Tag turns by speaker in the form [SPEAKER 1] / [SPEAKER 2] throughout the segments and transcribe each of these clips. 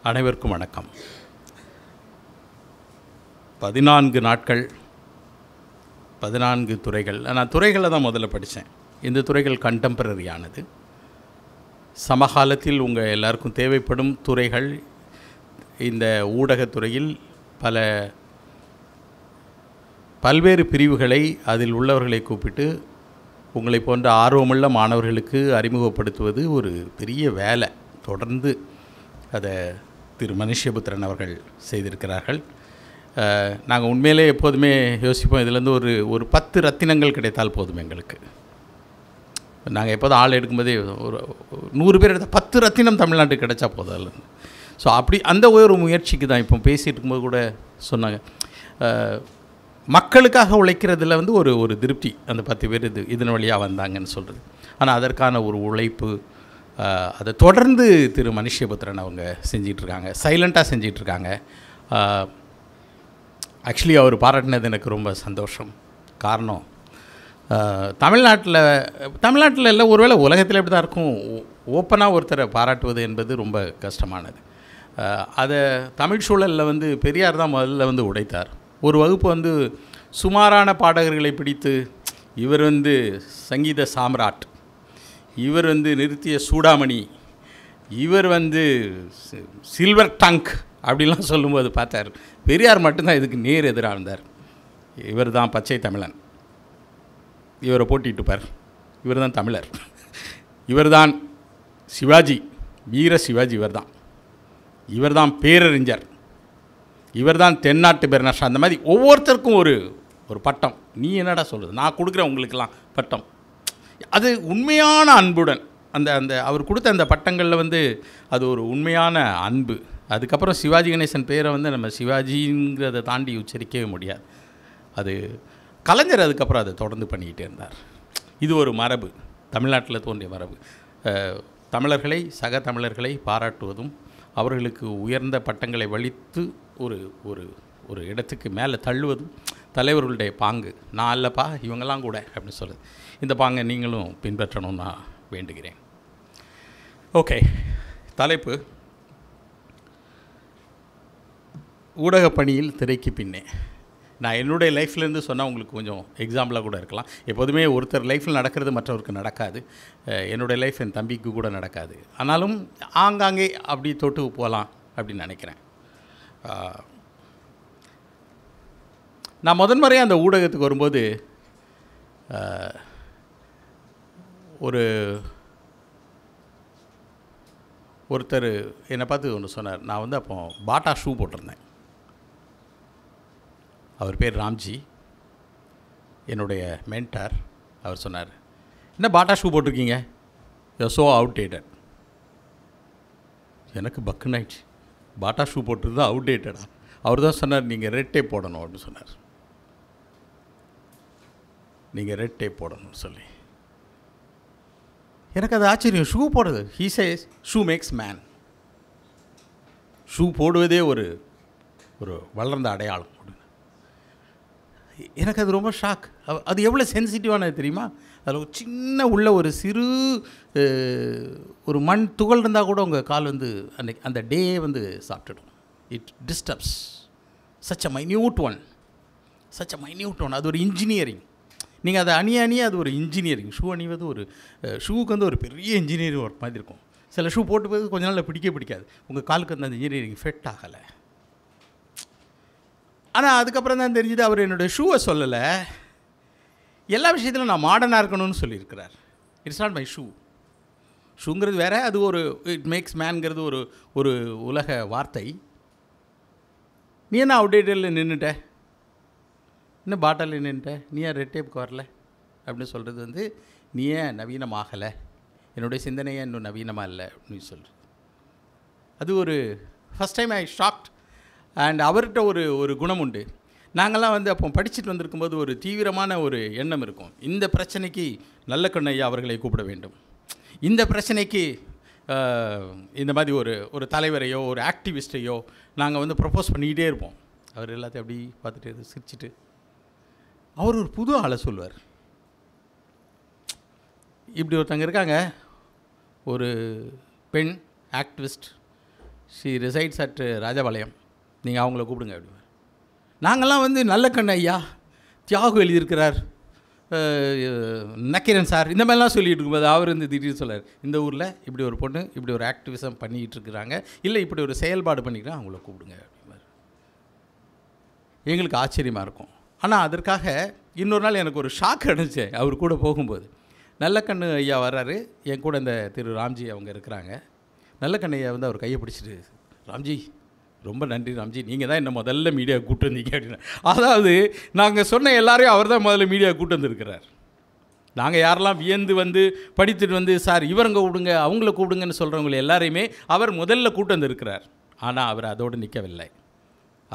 [SPEAKER 1] அனைவருக்கும் வணக்கம். 14 நாட்கள் 14 துறைகள். நான் துறைகளை தான் முதல்ல படித்தேன். இந்த துறைகள் கண்டெம்பரரியானது. சமகாலத்தில் உங்கள் எல்லாருக்கும் தேவைப்படும் துறைகள். இந்த ஊடகத்துறையில் பல்வேறு பிரிவுகளை அதில் உள்ளவர்களை கூப்பிட்டு உங்களை போன்ற ஆர்வமுள்ள மாணவர்களுக்கு அறிமுகப்படுத்துவது ஒரு பெரிய வேலை. தொடர்ந்து அதை திரு மனுஷ்யபுத்திரன் அவர்கள் செய்திருக்கிறார்கள். நாங்கள் உண்மையிலே எப்போதுமே யோசிப்போம், இதிலேருந்து ஒரு 10 ரத்தினங்கள் கிடைத்தால் போதும் எங்களுக்கு. நாங்கள் எப்போதும் ஆள் எடுக்கும்போதே ஒரு 100 பேர் எடுத்தால் 10 ரத்தினம் தமிழ்நாட்டுக்கு கிடைச்சா போதும் அதில். ஸோ அப்படி அந்த ஒரு முயற்சிக்கு தான் இப்போ பேசிகிட்டு இருக்கும்போது கூட சொன்னாங்க, மக்களுக்காக உழைக்கிறதுல ஒரு திருப்தி. அந்த 10 பேர் இதன் வழியாக வந்தாங்கன்னு சொல்கிறது. ஆனால் அதற்கான ஒரு உழைப்பு அதை தொடர்ந்து திரு மனுஷ்யபுத்திரன் அவங்க செஞ்சிகிட்ருக்காங்க. சைலண்ட்டாக செஞ்சிகிட்ருக்காங்க. ஆக்சுவலி அவர் பாராட்டினது எனக்கு ரொம்ப சந்தோஷம். காரணம், தமிழ்நாட்டில் இல்லை, ஒருவேளை உலகத்தில் எப்படி தான் இருக்கும், ஓப்பனாக ஒருத்தரை பாராட்டுவது என்பது ரொம்ப கஷ்டமானது. அதை தமிழ் சூழலில் பெரியார் தான் முதல்ல உடைத்தார். ஒரு வகுப்பு சுமாரான பாடகர்களை பிடித்து, இவர் சங்கீத சாம்ராட், இவர் நிறுத்திய சூடாமணி, இவர் சில்வர் டங்க் அப்படிலாம் சொல்லும்போது பார்த்தார். பெரியார் மட்டும்தான் இதுக்கு நேர் எதிராக இருந்தார். இவர் தான் பச்சை தமிழன், இவரை போட்டிட்டுப்பார், இவர் தான் தமிழர், இவர் தான் சிவாஜி, வீர சிவாஜி, இவர் தான் பேரறிஞர், இவர் தான் தென்னாட்டு பெருநஷ்டம். அந்த மாதிரி ஒவ்வொருத்தருக்கும் ஒரு பட்டம். நீ என்னடா சொல்கிறது, நான் கொடுக்குறேன் உங்களுக்கெல்லாம் பட்டம். அது உண்மையான அன்புடன் அந்த அவர் கொடுத்த அந்த பட்டங்களில் அது ஒரு உண்மையான அன்பு. அதுக்கப்புறம் சிவாஜி கணேசன் பேரை நம்ம சிவாஜிங்கிறத தாண்டி உச்சரிக்கவே முடியாது. அது கலைஞர் அதுக்கப்புறம் அதை தொடர்ந்து பண்ணிக்கிட்டே இருந்தார். இது ஒரு மரபு, தமிழ்நாட்டில் தோன்றிய மரபு. தமிழர்களை, சக தமிழர்களை பாராட்டுவதும் அவர்களுக்கு உயர்ந்த பட்டங்களை வலித்து ஒரு இடத்துக்கு மேலே தள்ளுவதும் தலைவர்களுடைய பாங்கு. நான் அல்லப்பா, இவங்கெல்லாம் கூட அப்படின்னு சொல்லுது. இந்த பாங்கை நீங்களும் பின்பற்றணும்னு நான் வேண்டுகிறேன். ஓகே, தலைப்பு ஊடகப் பணியில் திரைக்கு பின்னே. நான் என்னுடைய லைஃப்லேருந்து சொன்னால் உங்களுக்கு கொஞ்சம் எக்ஸாம்பிளாக கூட இருக்கலாம். எப்போதுமே ஒருத்தர் லைஃப்பில் நடக்கிறது மற்றவருக்கு நடக்காது. என்னுடைய லைஃப் என் தம்பிக்கு கூட நடக்காது. ஆனாலும் ஆங்காங்கே அப்படி தொட்டு போகலாம் அப்படின்னு நினைக்கிறேன். நான் முதன்முறையாக அந்த ஊடகத்துக்கு வரும்போது ஒருத்தர் என்னை பார்த்து ஒன்று சொன்னார். நான் அப்போ பாட்டா ஷூ போட்டிருந்தேன். அவர் பேர் ராம்ஜி, என்னுடைய மென்டார். அவர் சொன்னார், என்ன பாட்டா ஷூ போட்டிருக்கீங்க, ஸோ அவுடேட்டட். எனக்கு பக்குனாயிடுச்சு. பாட்டா ஷூ போட்டிருந்தா அவுடேட்டடா? அவர் தான் சொன்னார், நீங்கள் ரெட் டேப் போடணும் அப்படின்னு சொன்னார். நீங்கள் ரெட் டேப் போடணும்னு சொல்லி எனக்கு அது ஆச்சரியம். ஷூ போடுறது, he says shoe makes man. Shoe போடுவதே ஒரு வளர்ந்த அடையாளம். எனக்கு அது ரொம்ப ஷாக். அது எவ்வளோ சென்சிட்டிவானது தெரியுமா? அதில் ஒரு சின்ன உள்ள ஒரு சிறு ஒரு மண் துகள் இருந்தால் கூட உங்கள் கால் அன்னைக்கு அந்த டே சாப்பிட்டுடும். It disturbs such a minute one. அது ஒரு இன்ஜினியரிங். நீங்கள் அதை அணிய அது ஒரு இன்ஜினியரிங். ஷூ அணிவது ஷூவுக்கு ஒரு பெரிய இன்ஜினியரிங் ஒர்க் மாதிரி இருக்கும். சில ஷூ போட்டு போது கொஞ்ச நாளில் பிடிக்காது. உங்கள் காலுக்கு அந்த இன்ஜினியரிங் ஃபிட் ஆகலை. ஆனால் அதுக்கப்புறம் தான் தெரிஞ்சுது, அவர் என்னுடைய ஷூவை சொல்லலை, எல்லா விஷயத்திலும் நான் மாடர்னாக இருக்கணும்னு சொல்லியிருக்கிறார். இட்ஸ் நாட் மை ஷூங்கிறது வேறு, அது இட் மேக்ஸ் மேன்கிறது ஒரு உலக வார்த்தை. நீ என்ன அவுடேட்டடில் நின்றுட்ட, இன்னும் பாட்டில் நின்றுட்ட, நீ ஏன் ரெட் டேப்புக்கு வரல அப்படின்னு சொல்கிறது நீ ஏன் நவீனமாகலை, என்னுடைய சிந்தனையே இன்னும் நவீனமாக இல்லை அப்படின்னு சொல்கிறது. அது first time I shocked. And அவர்கிட்ட ஒரு குணம் உண்டு. நாங்கள்லாம் அப்போ படிச்சுட்டு வந்திருக்கும்போது ஒரு தீவிரமான ஒரு எண்ணம் இருக்கும். இந்த பிரச்சனைக்கு நல்ல கண்ணையா அவர்களை கூப்பிட வேண்டும், இந்த பிரச்சனைக்கு இந்த மாதிரி ஒரு தலைவரையோ ஒரு ஆக்டிவிஸ்டையோ நாங்கள் ப்ரப்போஸ் பண்ணிக்கிட்டே இருப்போம். அவர் எல்லாத்தையும் அப்படி பார்த்துட்டு சிரிச்சிட்டு அவர் ஒரு புது ஆளை சொல்லுவார். இப்படி ஒருத்தங்க இருக்காங்க, ஒரு பெண் activist, she resides at Rajapalayam, நீங்கள் அவங்கள கூப்பிடுங்க அப்படிவார். நாங்கள்லாம் வந்து நல்லக்கண்ணு ஐயா, தியாகு எழுதியிருக்கிறார், நக்கீரன் சார், இந்த மாதிரிலாம் சொல்லிகிட்டு இருக்கும்போது அவர் வந்து திடீர்னு சொல்லார், இந்த ஊரில் இப்படி ஒரு பொண்ணு இப்படி ஒரு ஆக்டிவிசம் பண்ணிகிட்டு இருக்கிறாங்க, இல்லை இப்படி ஒரு செயல்பாடு பண்ணிக்கிறேன், அவங்கள கூப்பிடுங்க அப்படிவார். எங்களுக்கு ஆச்சரியமாக இருக்கும். ஆனால் அதற்காக இன்னொரு நாள் எனக்கு ஒரு ஷாக் அடிச்சு. அவர் கூட போகும்போது நல்லக்கண்ணு ஐயா வர்றாரு, என் கூட இந்த திரு ராம்ஜி அவங்க இருக்கிறாங்க. நல்லக்கண்ணு ஐயா வந்து அவர் கையை பிடிச்சிட்டு, ராம்ஜி ரொம்ப நன்றி ராம்ஜி, நீங்கள் தான் என்ன முதல்ல மீடியா கூப்பிட்டு வந்தீங்க அப்படின்னு. அதாவது நாங்கள் சொன்ன எல்லாரையும் அவர் தான் முதல்ல மீடியா கூப்பிட்டு வந்திருக்கிறார். நாங்கள் யாரெல்லாம் வியந்து வந்து படித்துட்டு வந்து சார் இவரங்க கூப்பிடுங்க அவங்கள கூப்பிடுங்கன்னு சொல்கிறவங்களை எல்லாரையுமே அவர் முதல்ல கூப்பிட்டு வந்திருக்கிறார். ஆனால் அவர் அதோடு நிற்கவில்லை.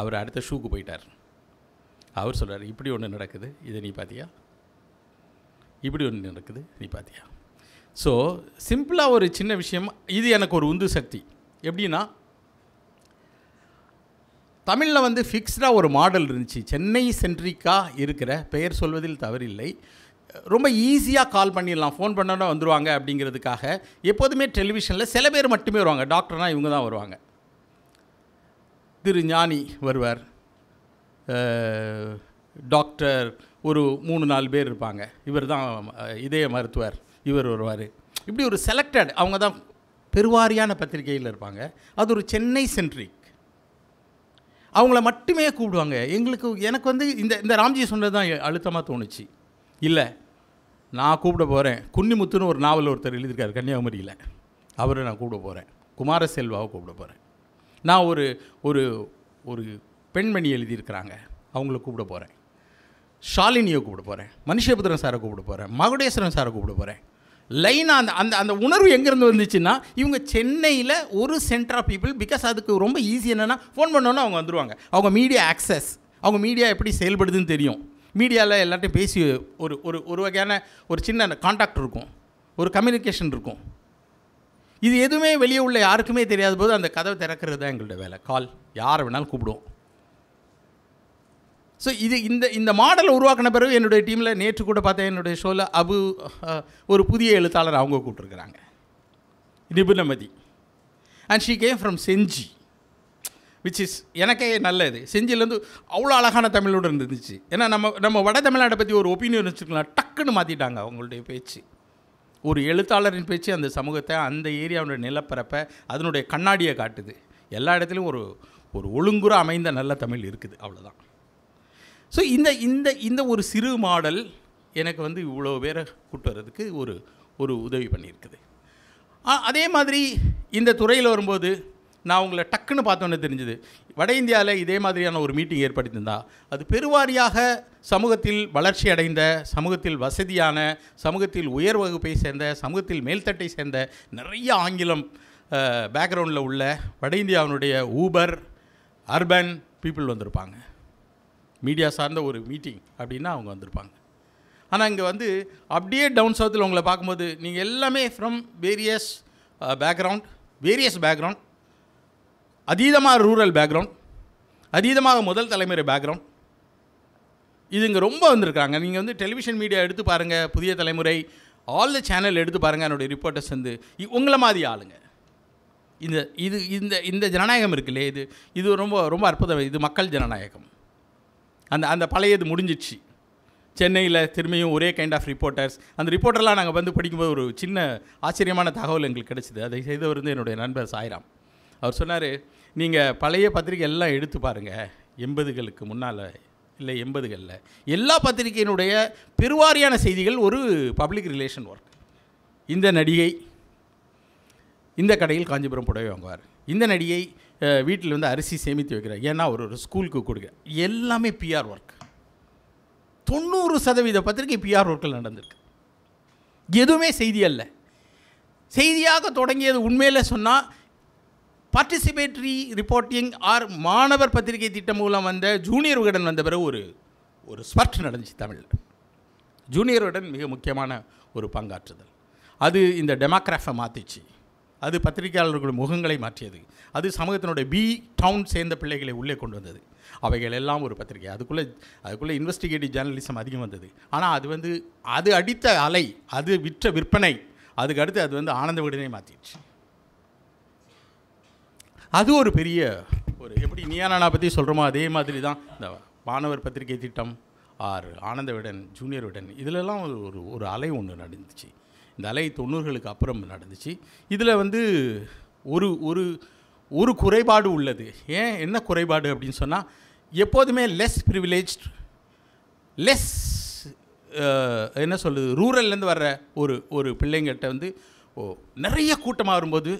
[SPEAKER 1] அவர் அடுத்த ஷூக்கு போயிட்டார். அவர் சொல்கிறார், இப்படி ஒன்று நடக்குது, இதை நீ பார்த்தியா, இப்படி ஒன்று நடக்குது நீ பார்த்தியா. ஸோ சிம்பிளாக ஒரு சின்ன விஷயம், இது எனக்கு ஒரு உந்து சக்தி. எப்படின்னா, தமிழில் வந்து ஃபிக்ஸ்டாக ஒரு மாடல் இருந்துச்சு, சென்னை சென்ட்ரிக்காக இருக்கிற, பெயர் சொல்வதில் தவறில்லை, ரொம்ப ஈஸியாக கால் பண்ணிடலாம், ஃபோன் பண்ணோன்னா வந்துடுவாங்க அப்படிங்கிறதுக்காக எப்போதுமே டெலிவிஷனில் சில பேர் மட்டுமே வருவாங்க. டாக்டர்னால் இவங்க தான் வருவாங்க. திரு ஞானி வருவார், டாக்டர் ஒரு 3-4 பேர் இருப்பாங்க, இவர் தான் இதய மருத்துவர், இவர் வருவார். இப்படி ஒரு செலக்டட், அவங்க தான் பெருவாரியான பத்திரிகையில் இருப்பாங்க. அது ஒரு சென்னை சென்ட்ரிக், அவங்கள மட்டுமே கூப்பிடுவாங்க. எனக்கு வந்து இந்த ராம்ஜி சொன்னது தான் அழுத்தமாக தோணுச்சு. இல்லை, நான் கூப்பிட போகிறேன், குன்னிமுத்துன்னு ஒரு நாவல் ஒருத்தர் எழுதியிருக்காரு கன்னியாகுமரியில், அவரை நான் கூப்பிட போகிறேன், குமாரசெல்வாவை கூப்பிட போகிறேன். நான் ஒரு ஒரு ஒரு பெண்மணி எழுதியிருக்கிறாங்க, அவங்கள கூப்பிட போகிறேன், ஷாலினியை கூப்பிட போகிறேன், மனுஷபுத்திரன் சாரை கூப்பிட போகிறேன், மகுடேஸ்வரன் சாரை கூப்பிட போகிறேன். லைனாக அந்த அந்த அந்த உணர்வு எங்கேருந்து வந்துச்சுன்னா, இவங்க சென்னையில் ஒரு சென்டர் ஆஃப் பீப்புள். பிகாஸ் அதுக்கு ரொம்ப ஈஸி என்னென்னா, ஃபோன் பண்ணோன்னா அவங்க வந்துடுவாங்க. அவங்க மீடியா ஆக்சஸ், அவங்க மீடியா எப்படி செயல்படுதுன்னு தெரியும். மீடியாவில் எல்லாத்தையும் பேசி ஒரு ஒரு ஒரு வகையான ஒரு சின்ன கான்டாக்ட் இருக்கும், ஒரு கம்யூனிகேஷன் இருக்கும். இது எதுவுமே வெளியே உள்ள யாருக்குமே தெரியாத போது அந்த கதவை திறக்கிறது தான் எங்களோட வேலை. கால் யாரை வேணாலும் கூப்பிடுவோம். ஸோ இது இந்த மாடலை உருவாக்கின பிறகு என்னுடைய டீமில் நேற்று கூட பார்த்தேன், என்னுடைய ஷோவில் ஒரு புதிய எழுத்தாளர் அவங்க கூப்பிட்டுருக்குறாங்க, Nipunamathi. And she came from Senji, which is எனக்கே நல்லது. செஞ்சிலேருந்து அவ்வளோ அழகான தமிழோடு இருந்துச்சு. ஏன்னா நம்ம வட தமிழ்நாட்டை பற்றி ஒரு ஒப்பீனியன் வச்சுக்கலாம், டக்குன்னு மாற்றிட்டாங்க அவங்களுடைய பேச்சு. ஒரு எழுத்தாளரின் பேச்சு அந்த சமூகத்தை, அந்த ஏரியாவுடைய நிலப்பரப்பை, அதனுடைய கண்ணாடியை காட்டுது. எல்லா இடத்துலையும் ஒரு ஒழுங்குற அமைந்த நல்ல தமிழ் இருக்குது, அவ்வளோதான். ஸோ இந்த ஒரு சிறு மாடல் எனக்கு வந்து இவ்வளோ பேரை கூட்டு வர்றதுக்கு ஒரு உதவி பண்ணியிருக்குது. அதே மாதிரி இந்த துறையில் வரும்போது நான் உங்களை டக்குன்னு பார்த்தோன்னே தெரிஞ்சுது, வட இந்தியாவில் இதே மாதிரியான ஒரு மீட்டிங் ஏற்படுத்தியிருந்தா அது பெருவாரியாக சமூகத்தில் வளர்ச்சி அடைந்த, சமூகத்தில் வசதியான, சமூகத்தில் உயர் வகுப்பை சேர்ந்த, சமூகத்தில் மேல்தட்டை சேர்ந்த நிறைய ஆங்கிலம் பேக்ரவுண்டில் உள்ள வட இந்தியாவினுடைய ஊபர் அர்பன் பீப்புள் வந்திருப்பாங்க. மீடியா சார்ந்த ஒரு மீட்டிங் அப்படின்னா அவங்க வந்திருப்பாங்க. ஆனால் இங்கே வந்து அப்படியே டவுன் சவுத்தில் உங்களை பார்க்கும்போது நீங்கள் எல்லாமே ஃப்ரம் வேரியஸ் பேக்ரவுண்ட், அதீதமாக ரூரல் பேக்ரவுண்ட், அதீதமாக முதல் தலைமுறை பேக்ரவுண்ட், இது இங்கே ரொம்ப வந்திருக்காங்க. நீங்கள் வந்து டெலிவிஷன் மீடியா எடுத்து பாருங்கள், புதிய தலைமுறை ஆல் த சேனல் எடுத்து பாருங்கள், என்னுடைய ரிப்போர்ட்டர்ஸ் வந்து உங்களை மாதிரி ஆளுங்க. இந்த ஜனநாயகம் இருக்குல்லே, இது ரொம்ப ரொம்ப அற்புதம். இது மக்கள் ஜனநாயகம். அந்த பழையது முடிஞ்சிடுச்சு. சென்னையில் திரும்பியும் ஒரே கைண்ட் ஆஃப் ரிப்போர்ட்டர்ஸ். அந்த ரிப்போர்ட்டர்லாம் நாங்கள் வந்து படிக்கும்போது ஒரு சின்ன ஆச்சரியமான தகவல் எங்களுக்கு கிடச்சிது. அதை செய்தவர் வந்து என்னுடைய நண்பர் சாய்ராம். அவர் சொன்னார், நீங்கள் பழைய பத்திரிகை எல்லாம் எடுத்து பாருங்கள், 80களுக்கு முன்னால் இல்லை 80களில் எல்லா பத்திரிகையினுடைய பெருவாரியான செய்திகள் ஒரு பப்ளிக் ரிலேஷன் ஒர்க். இந்த நடிகை இந்த கடையில் காஞ்சிபுரம் புடவை வாங்குவார், இந்த நடிகை வீட்டில் வந்து அரிசி சேமித்து வைக்கிறார், ஏன்னா ஒரு ஸ்கூலுக்கு கொடுக்குற, எல்லாமே பிஆர் ஒர்க். 90% பத்திரிகை பிஆர் ஒர்க்கில் நடந்திருக்கு. எதுவுமே செய்தி அல்ல. செய்தியாக தொடங்கியது உண்மையில் சொன்னால் பார்ட்டிசிபேட்டரி ரிப்போர்ட்டிங் ஆர் மாணவர் பத்திரிகை திட்டம் மூலம் வந்த ஜூனியர் விகடன் வந்த பிறகு ஒரு ஸ்பர்ட் நடந்துச்சு தமிழில். ஜூனியர் விகடன் மிக முக்கியமான ஒரு பங்காற்றுதல். அது இந்த டெமோக்ராஃபை மாற்றிச்சு, அது பத்திரிகையாளர்களுடைய முகங்களை மாற்றியது, அது சமூகத்தினுடைய டவுன் சேர்ந்த பிள்ளைகளை உள்ளே கொண்டு வந்தது. அவைகள் எல்லாம் ஒரு பத்திரிகை. அதுக்குள்ளே இன்வெஸ்டிகேட்டிவ் ஜேர்னலிசம் அதிகம் வந்தது. ஆனால் அது அடித்த அலை, அது விற்பனை, அதுக்கு அடுத்து அது வந்து ஆனந்த விகடனை மாற்றிடுச்சு. அது ஒரு பெரிய ஒரு எப்படி நீயானா பற்றி சொல்கிறோமோ அதே மாதிரி தான் இந்த மாணவர் பத்திரிகை திட்டம் ஆர் ஆனந்த விடன் ஜூனியர் விடன் இதிலெல்லாம் ஒரு ஒரு அலை ஒன்று நடந்துச்சு. இந்த அலை 90களுக்கு அப்புறம் நடந்துச்சு. இதில் வந்து ஒரு ஒரு ஒரு குறைபாடு உள்ளது. ஏன் என்ன குறைபாடு அப்படின்னு சொன்னால், எப்போதுமே லெஸ் ப்ரிவிலேஜ்ட் லெஸ் என்ன சொல்லுது ரூரல்லேருந்து வர்ற ஒரு பிள்ளைங்கிட்ட வந்து நிறைய கூட்டமாக வரும்போது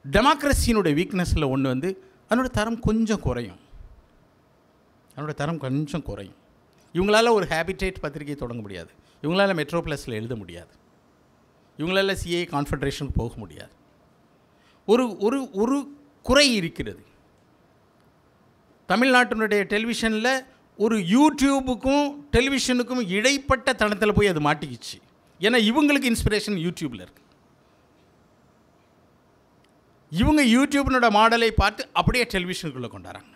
[SPEAKER 1] டெமோக்ரஸியினுடைய வீக்னஸில் ஒன்று வந்து அதனோட தரம் கொஞ்சம் குறையும். இவங்களால் ஒரு ஹேபிடேட் பத்திரிகை தொடங்க முடியாது. இவங்களால் மெட்ரோப்ளஸில் எழுத முடியாது. இவங்களால் சிஏ கான்ஃபெடரேஷனுக்கு போக முடியாது. ஒரு ஒரு ஒரு குறை இருக்கிறது. தமிழ்நாட்டினுடைய டெலிவிஷனில் ஒரு யூடியூபுக்கும் டெலிவிஷனுக்கும் இடைப்பட்ட தளத்தில் போய் அது மாட்டிக்கிச்சு. ஏன்னா இவங்களுக்கு இன்ஸ்பிரேஷன் யூடியூப்பில் இருக்குது. இவங்க யூடியூப்னோட மாடலை பார்த்து அப்படியே டெலிவிஷனுக்குள்ளே கொண்டாடுறாங்க.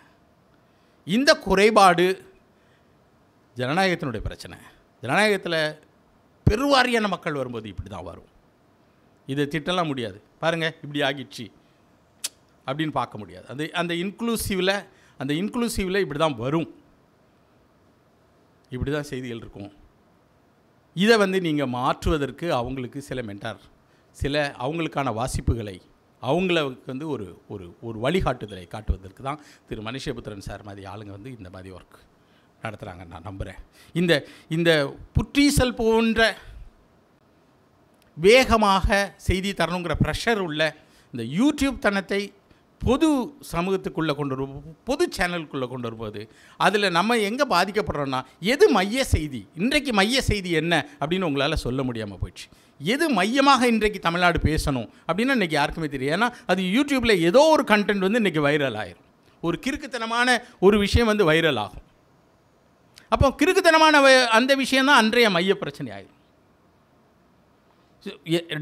[SPEAKER 1] இந்த குறைபாடு ஜனநாயகத்தினுடைய பிரச்சனை. ஜனநாயகத்தில் பெருவாரியான மக்கள் வரும்போது இப்படி தான் வரும். இதை திட்டலாம் முடியாது. பாருங்கள் இப்படி ஆகிடுச்சு அப்படின்னு பார்க்க முடியாது. அந்த இன்க்ளூசிவில் இப்படி தான் வரும். இப்படி தான் செய்திகள் இருக்கும். இதை வந்து நீங்கள் மாற்றுவதற்கு அவங்களுக்கு சில மென்டார், சில அவங்களுக்கான வாசிப்புகளை அவங்களுக்கு வந்து ஒரு ஒரு ஒரு வழிகாட்டுதலை காட்டுவதற்கு தான் திரு மணிஷேபுத்திரன் சார் மாதிரி ஆளுங்க வந்து இந்த மாதிரி ஒர்க் நடத்துகிறாங்க. நான் நம்புகிறேன். இந்த புற்றீசல் போன்ற வேகமாக செய்தி தரணுங்கிற ப்ரெஷர் உள்ள இந்த யூடியூப் தனத்தை பொது சமூகத்துக்குள்ளே கொண்டு வருவோம், பொது சேனலுக்குள்ளே கொண்டு வரும்போது அதில் நம்ம எங்கே பாதிக்கப்படுறோன்னா, எது மைய செய்தி, இன்றைக்கு மைய செய்தி என்ன அப்படின்னு உங்களால் சொல்ல முடியாமல் போயிடுச்சு. எது மையமாக இன்றைக்கு தமிழ்நாடு பேசணும் அப்படின்னா இன்றைக்கி யாருக்குமே தெரியும். ஏன்னா அது யூடியூப்பில் ஏதோ ஒரு கண்டென்ட் வந்து இன்றைக்கி வைரல் ஆயிரும். ஒரு கிறுக்குத்தனமான ஒரு விஷயம் வந்து வைரல் ஆகும். அப்போ கிறுக்குத்தனமான அந்த விஷயந்தான் அன்றைய மைய பிரச்சனை ஆகிடும்.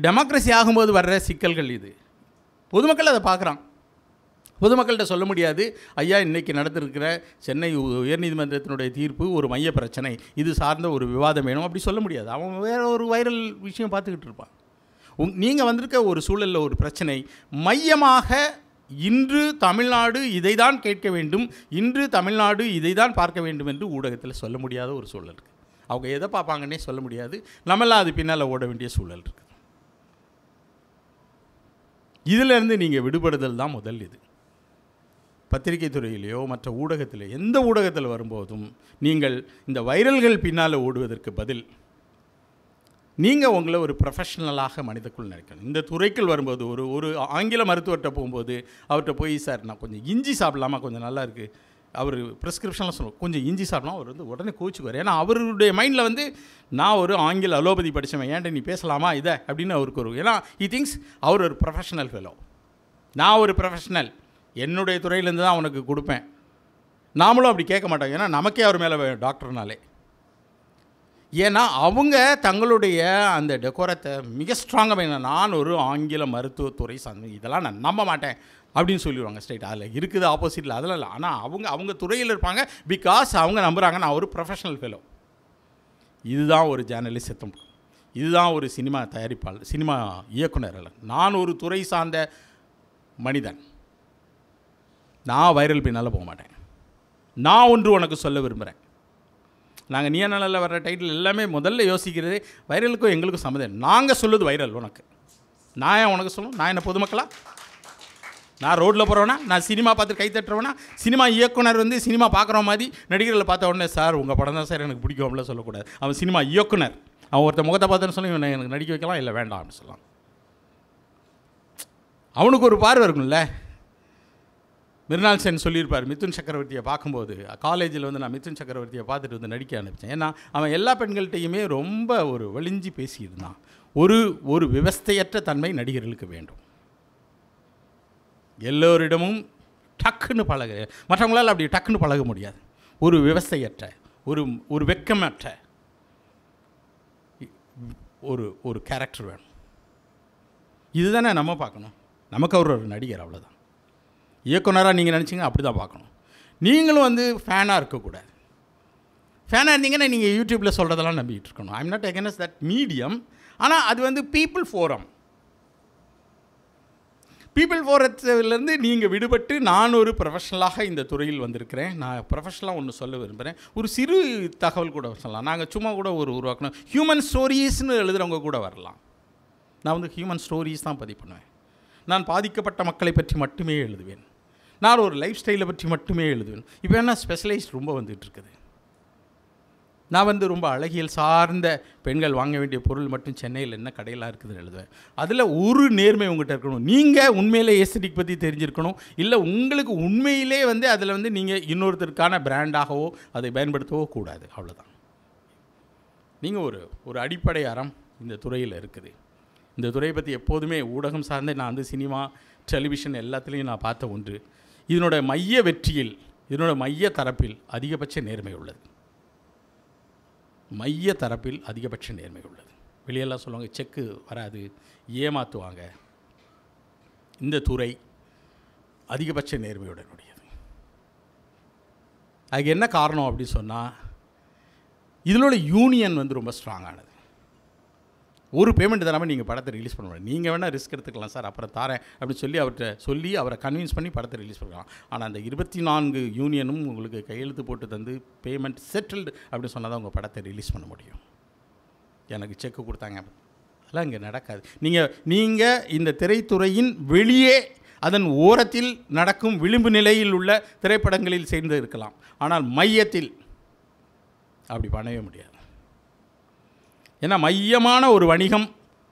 [SPEAKER 1] டெமோக்ரஸி ஆகும்போது வர்ற சிக்கல்கள் இது. பொதுமக்கள் அதை பார்க்குறான். பொதுமக்கள்கிட்ட சொல்ல முடியாது, ஐயா இன்றைக்கி நடந்திருக்கிற சென்னை உயர்நீதிமன்றத்தினுடைய தீர்ப்பு ஒரு மைய பிரச்சனை, இது சார்ந்த ஒரு விவாதம் வேணும் அப்படி சொல்ல முடியாது. அவன் வேறு ஒரு வைரல் விஷயம் பார்த்துக்கிட்டு இருப்பான். நீங்கள் வந்திருக்க ஒரு சூழலில் ஒரு பிரச்சனை மையமாக இன்று தமிழ்நாடு இதை தான் கேட்க வேண்டும், இன்று தமிழ்நாடு இதை தான் பார்க்க வேண்டும் என்று ஊடகத்தில் சொல்ல முடியாத ஒரு சூழல் இருக்குது. அவங்க எதை பார்ப்பாங்கன்னே சொல்ல முடியாது. நம்மளாம் அது பின்னால் ஓட வேண்டிய சூழல் இருக்குது. இதிலேருந்து நீங்கள் விடுபடுதல் தான் முதல். இது பத்திரிகை துறையிலையோ மற்ற ஊடகத்திலே எந்த ஊடகத்தில் வரும்போதும் நீங்கள் இந்த வைரல்கள் பின்னால் ஓடுவதற்கு பதில் நீங்கள் உங்களை ஒரு ப்ரொஃபஷ்னலாக மனிதக்குள் நினைக்கணும். இந்த துறைக்குள் வரும்போது ஒரு ஆங்கில மருத்துவர்கிட்ட போகும்போது அவர்கிட்ட போய், சார் நான் கொஞ்சம் இஞ்சி சாப்பிடலாமா, கொஞ்சம் நல்லா இருக்குது, அவர் ப்ரிஸ்கிரிப்ஷன்லாம் சொல்லுவோம், கொஞ்சம் இஞ்சி சாப்பிடலாம், அவர் வந்து உடனே கோச்சுக்குவார். ஏன்னா அவருடைய மைண்டில் வந்து நான் ஒரு ஆங்கில அலோபதி படித்தவன், ஏன்டா நீ பேசலாமா இதை அப்படின்னு அவருக்கு ஒரு, ஏன்னா ஹி திங்ஸ் அவர் ஒரு ப்ரொஃபஷனல் ஃபெலோ, நான் ஒரு ப்ரொஃபஷனல், என்னுடைய துறையிலேருந்து தான் அவனுக்கு கொடுப்பேன். நாமளும் அப்படி கேட்க மாட்டோம். ஏன்னா நமக்கே அவர் மேலே டாக்டர்னாலே, ஏன்னா அவங்க தங்களுடைய அந்த டெக்கோரத்தை மிக ஸ்ட்ராங்காக வேணும். நான் ஒரு ஆங்கில மருத்துவத்துறை சார்ந்த இதெல்லாம் நான் நம்ப மாட்டேன் அப்படின்னு சொல்லிடுவாங்க ஸ்ட்ரைட். அதில் இருக்குது ஆப்போசிட்டில், அதெல்லாம் இல்லை. ஆனால் அவங்க துறையில் இருப்பாங்க, பிகாஸ் அவங்க நம்புகிறாங்க நான் ஒரு ப்ரொஃபஷனல் ஃபெலோ. இதுதான் ஒரு ஜேர்னலிசம், இதுதான் ஒரு சினிமா தயாரிப்பாளர், சினிமா இயக்குனர் அல்ல. நான் ஒரு துறை சார்ந்த மனிதன். நான் வைரல் பின்னால் போக மாட்டேன். நான் ஒன்று உனக்கு சொல்ல விரும்புகிறேன். நாங்கள் நீயானால வர்ற டைட்டில் எல்லாமே முதல்ல யோசிக்கிறது வைரலுக்கும் எங்களுக்கும் சம்மந்தம். நாங்கள் சொல்லுது வைரல் உனக்கு, நான் ஏன் உனக்கு சொல்லணும்? நான் என்ன பொதுமக்களா? நான் ரோட்டில் போகிறவனா? நான் சினிமா பார்த்து கை தட்டுறவனா? சினிமா இயக்குனர் வந்து சினிமா பார்க்குற மாதிரி நடிகர்களை பார்த்த உடனே சார் உங்கள் படம் தான் சார் எனக்கு பிடிக்கும் அப்படிலாம் சொல்லக்கூடாது. அவன் சினிமா இயக்குனர். அவன் ஒருத்த முகத்தை பார்த்துன்னு சொல்லி இவனை எனக்கு நடிக்க வைக்கலாம், இல்லை வேண்டாம் அப்படின்னு சொல்லலாம். அவனுக்கு ஒரு பார்வை இருக்கும்ல. மிருனால் சென் சொல்லியிருப்பார், மிதுன் சக்கரவர்த்தியை பார்க்கும்போது காலேஜில் வந்து நான் மிதுன் சக்கரவர்த்தியை பார்த்துட்டு வந்து நடிக்க அனுப்பிச்சேன். ஏன்னா அவன் எல்லா பெண்கள்கிட்டையுமே ரொம்ப ஒரு வலிஞ்சு பேசியிருந்தான். ஒரு விவஸ்தையற்ற தன்மை நடிகர்களுக்கு வேண்டும். எல்லோரிடமும் டக்குன்னு பழக, மற்றவங்களால் அப்படி டக்குன்னு பழக முடியாது. ஒரு விவஸ்தையற்ற, ஒரு வெக்கமற்ற ஒரு கேரக்டர் வேணும். இதுதானே நம்ம பார்க்கணும். நமக்கு அவர் ஒரு நடிகர், அவ்வளோதான். இயக்குனராக நீங்கள் நினச்சிங்க அப்படி தான் பார்க்கணும். நீங்களும் வந்து ஃபேனாக இருக்கக்கூடாது. ஃபேனாக இருந்தீங்கன்னா நீங்கள் யூடியூப்பில் சொல்கிறதெல்லாம் நம்பிக்கிட்டு இருக்கணும். I'm not against that medium. ஆனால் அது வந்து பீப்புள் ஃபோரம். பீப்புள் ஃபோரத்துலேருந்து நீங்கள் விடுபட்டு நான் ஒரு ப்ரொஃபஷனலாக இந்த துறையில் வந்திருக்கிறேன். நான் ப்ரொஃபஷனலாக ஒன்று சொல்ல விரும்புகிறேன். ஒரு சிறு தகவல் கூட சொல்லலாம். நாங்கள் சும்மா கூட உருவாக்கணும். ஹியூமன் ஸ்டோரிஸ்னு எழுதுகிறவங்க கூட வரலாம். நான் வந்து ஹியூமன் ஸ்டோரிஸ் தான் பதிவு பண்ணுவேன். நான் பாதிக்கப்பட்ட மக்களை பற்றி மட்டுமே எழுதுவேன். நான் ஒரு லைஃப் ஸ்டைலை பற்றி மட்டுமே எழுதுவேன். இப்போ என்ன ஸ்பெஷலைஸ்ட் ரொம்ப வந்துட்டு இருக்குது. நான் வந்து ரொம்ப அழகியல் சார்ந்த பெண்கள் வாங்க வேண்டிய பொருள் மட்டும் சென்னையில் என்ன கடையெல்லாம் இருக்குதுன்னு எழுதுவேன். அதில் ஒரு நேர்மை உங்கள்கிட்ட இருக்கணும். நீங்கள் உண்மையிலே ஏஸ்தட்டிக் பற்றி தெரிஞ்சிருக்கணும். இல்லை உங்களுக்கு உண்மையிலே வந்து அதில் வந்து நீங்கள் இன்னொருத்தருக்கான பிராண்டாகவோ அதை பயன்படுத்தவோ கூடாது. அவ்வளோதான். நீங்கள் ஒரு அடிப்படை அறம் இந்த துறையில் இருக்குது. இந்த துறையை பற்றி எப்போதுமே ஊடகம் சார்ந்த நான் வந்து சினிமா, டெலிவிஷன் எல்லாத்துலேயும் நான் பார்த்த ஒன்று, இதனோட மைய வெற்றியில், இதனோட மைய தரப்பில் அதிகபட்ச நேர்மை உள்ளது. மைய தரப்பில் அதிகபட்ச நேர்மை உள்ளது. வெளியெல்லாம் சொல்லுவாங்க செக்கு வராது, ஏமாற்றுவாங்க. இந்த துறை அதிகபட்ச நேர்மையுடன் உடையது. அதுக்கு என்ன காரணம் அப்படின்னு சொன்னால், இதனோட யூனியன் வந்து ரொம்ப ஸ்ட்ராங்கானது. ஒரு பேமெண்ட் தராமல் நீங்கள் படத்தை ரிலீஸ் பண்ண முடியாது. நீங்கள் வேணால் ரிஸ்க் எடுத்துக்கலாம் சார், அப்புறம் தாரேன் அப்படின்னு சொல்லி அவரை கன்வின்ஸ் பண்ணி படத்தை ரிலீஸ் பண்ணலாம். ஆனால் அந்த 24 யூனியனும் உங்களுக்கு கையெழுத்து போட்டு தந்து பேமெண்ட் செட்டில்டு அப்படின்னு சொன்னால் தான் உங்கள் படத்தை ரிலீஸ் பண்ண முடியும். எனக்கு செக்கு கொடுத்தாங்க, அதெல்லாம் இங்கே நடக்காது. நீங்கள் இந்த திரைத்துறையின் வெளியே அதன் ஓரத்தில் நடக்கும் விளிம்பு நிலையில் உள்ள திரைப்படங்களில் சேர்ந்து இருக்கலாம். ஆனால் மையத்தில் அப்படி பண்ணவே முடியாது. ஏன்னா மையமான ஒரு வணிகம்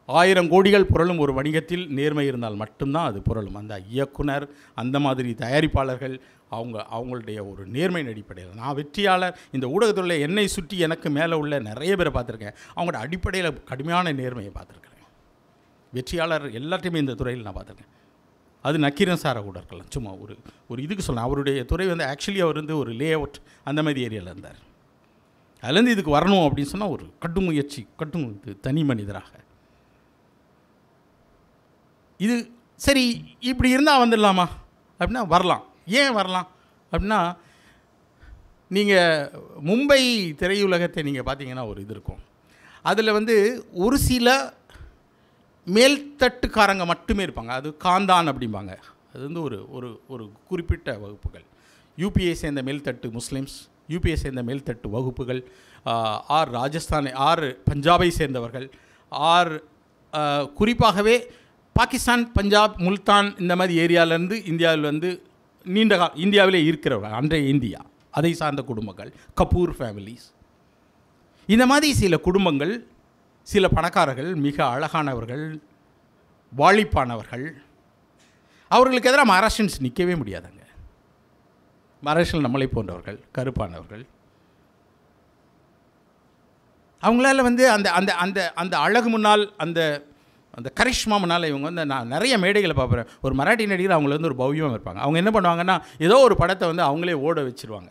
[SPEAKER 1] 1000 கோடிகள் புரளும் ஒரு வணிகத்தில் நேர்மை இருந்தால் மட்டும்தான் அது புரளும். அந்த இயக்குனர், அந்த மாதிரி தயாரிப்பாளர்கள், அவங்களுடைய ஒரு நேர்மையின் அடிப்படையில். நான் வெற்றியாளர் இந்த ஊடகத்துறையில் என்னை சுற்றி எனக்கு மேலே உள்ள நிறைய பேரை பார்த்துருக்கேன். அவங்களோட அடிப்படையில் கடுமையான நேர்மையை பார்த்துருக்கேன். வெற்றியாளர் எல்லாத்தையுமே இந்த துறையில் நான் பார்த்துருக்கேன். அது நக்கீரன் சாரை கூட இருக்கலாம். சும்மா ஒரு இதுக்கு சொல்லலாம். அவருடைய துறை வந்து ஆக்சுவலி அவர் வந்து ஒரு லே அவுட் அந்த மாதிரி ஏரியாவில் இருந்தார். அதுலேருந்து இதுக்கு வரணும் அப்படின்னு சொன்னால் ஒரு கடும் முயற்சி, தனி மனிதராக. இது சரி இப்படி இருந்தால் வந்துடலாமா அப்படின்னா வரலாம். ஏன் வரலாம் அப்படின்னா, நீங்கள் மும்பை திரையுலகத்தை நீங்கள் பார்த்தீங்கன்னா ஒரு இது இருக்கும். அதில் வந்து ஒரு சில மேல்தட்டுக்காரங்க மட்டுமே இருப்பாங்க. அது காந்தான் அப்படிம்பாங்க. அது வந்து ஒரு குறிப்பிட்ட வகுப்புகள். யூபியை சேர்ந்த மேல்தட்டு முஸ்லீம்ஸ், யூபியை சேர்ந்த மேல்தட்டு வகுப்புகள், ராஜஸ்தான், பஞ்சாபை சேர்ந்தவர்கள், குறிப்பாகவே பாகிஸ்தான், பஞ்சாப், முல்தான் இந்த மாதிரி ஏரியாவிலேருந்து இந்தியாவில் வந்து நீண்ட இந்தியாவிலே இருக்கிறவர்கள், அன்றைய இந்தியா, அதை சார்ந்த குடும்பங்கள், கபூர் ஃபேமிலிஸ், இந்த மாதிரி சில குடும்பங்கள், சில பணக்காரர்கள், மிக அழகானவர்கள், வாலிப்பானவர்கள், அவர்களுக்கு எதிராக மகாராஷ்டிரன்ஸ் நிற்கவே முடியாதுங்க. மகாராஷ்டிரத்தில் நம்மளை போன்றவர்கள், கருப்பானவர்கள், அவங்களால வந்து அந்த அந்த அந்த அந்த அழகு முன்னால், அந்த கரிஷ்மா முன்னால் இவங்க வந்து, நான் நிறைய மேடைகளை பார்க்குறேன். ஒரு மராட்டி நடிகர் அவங்கள வந்து ஒரு பவ்யமாக இருப்பாங்க. அவங்க என்ன பண்ணுவாங்கன்னா, ஏதோ ஒரு படத்தை வந்து அவங்களே ஓட வச்சுருவாங்க.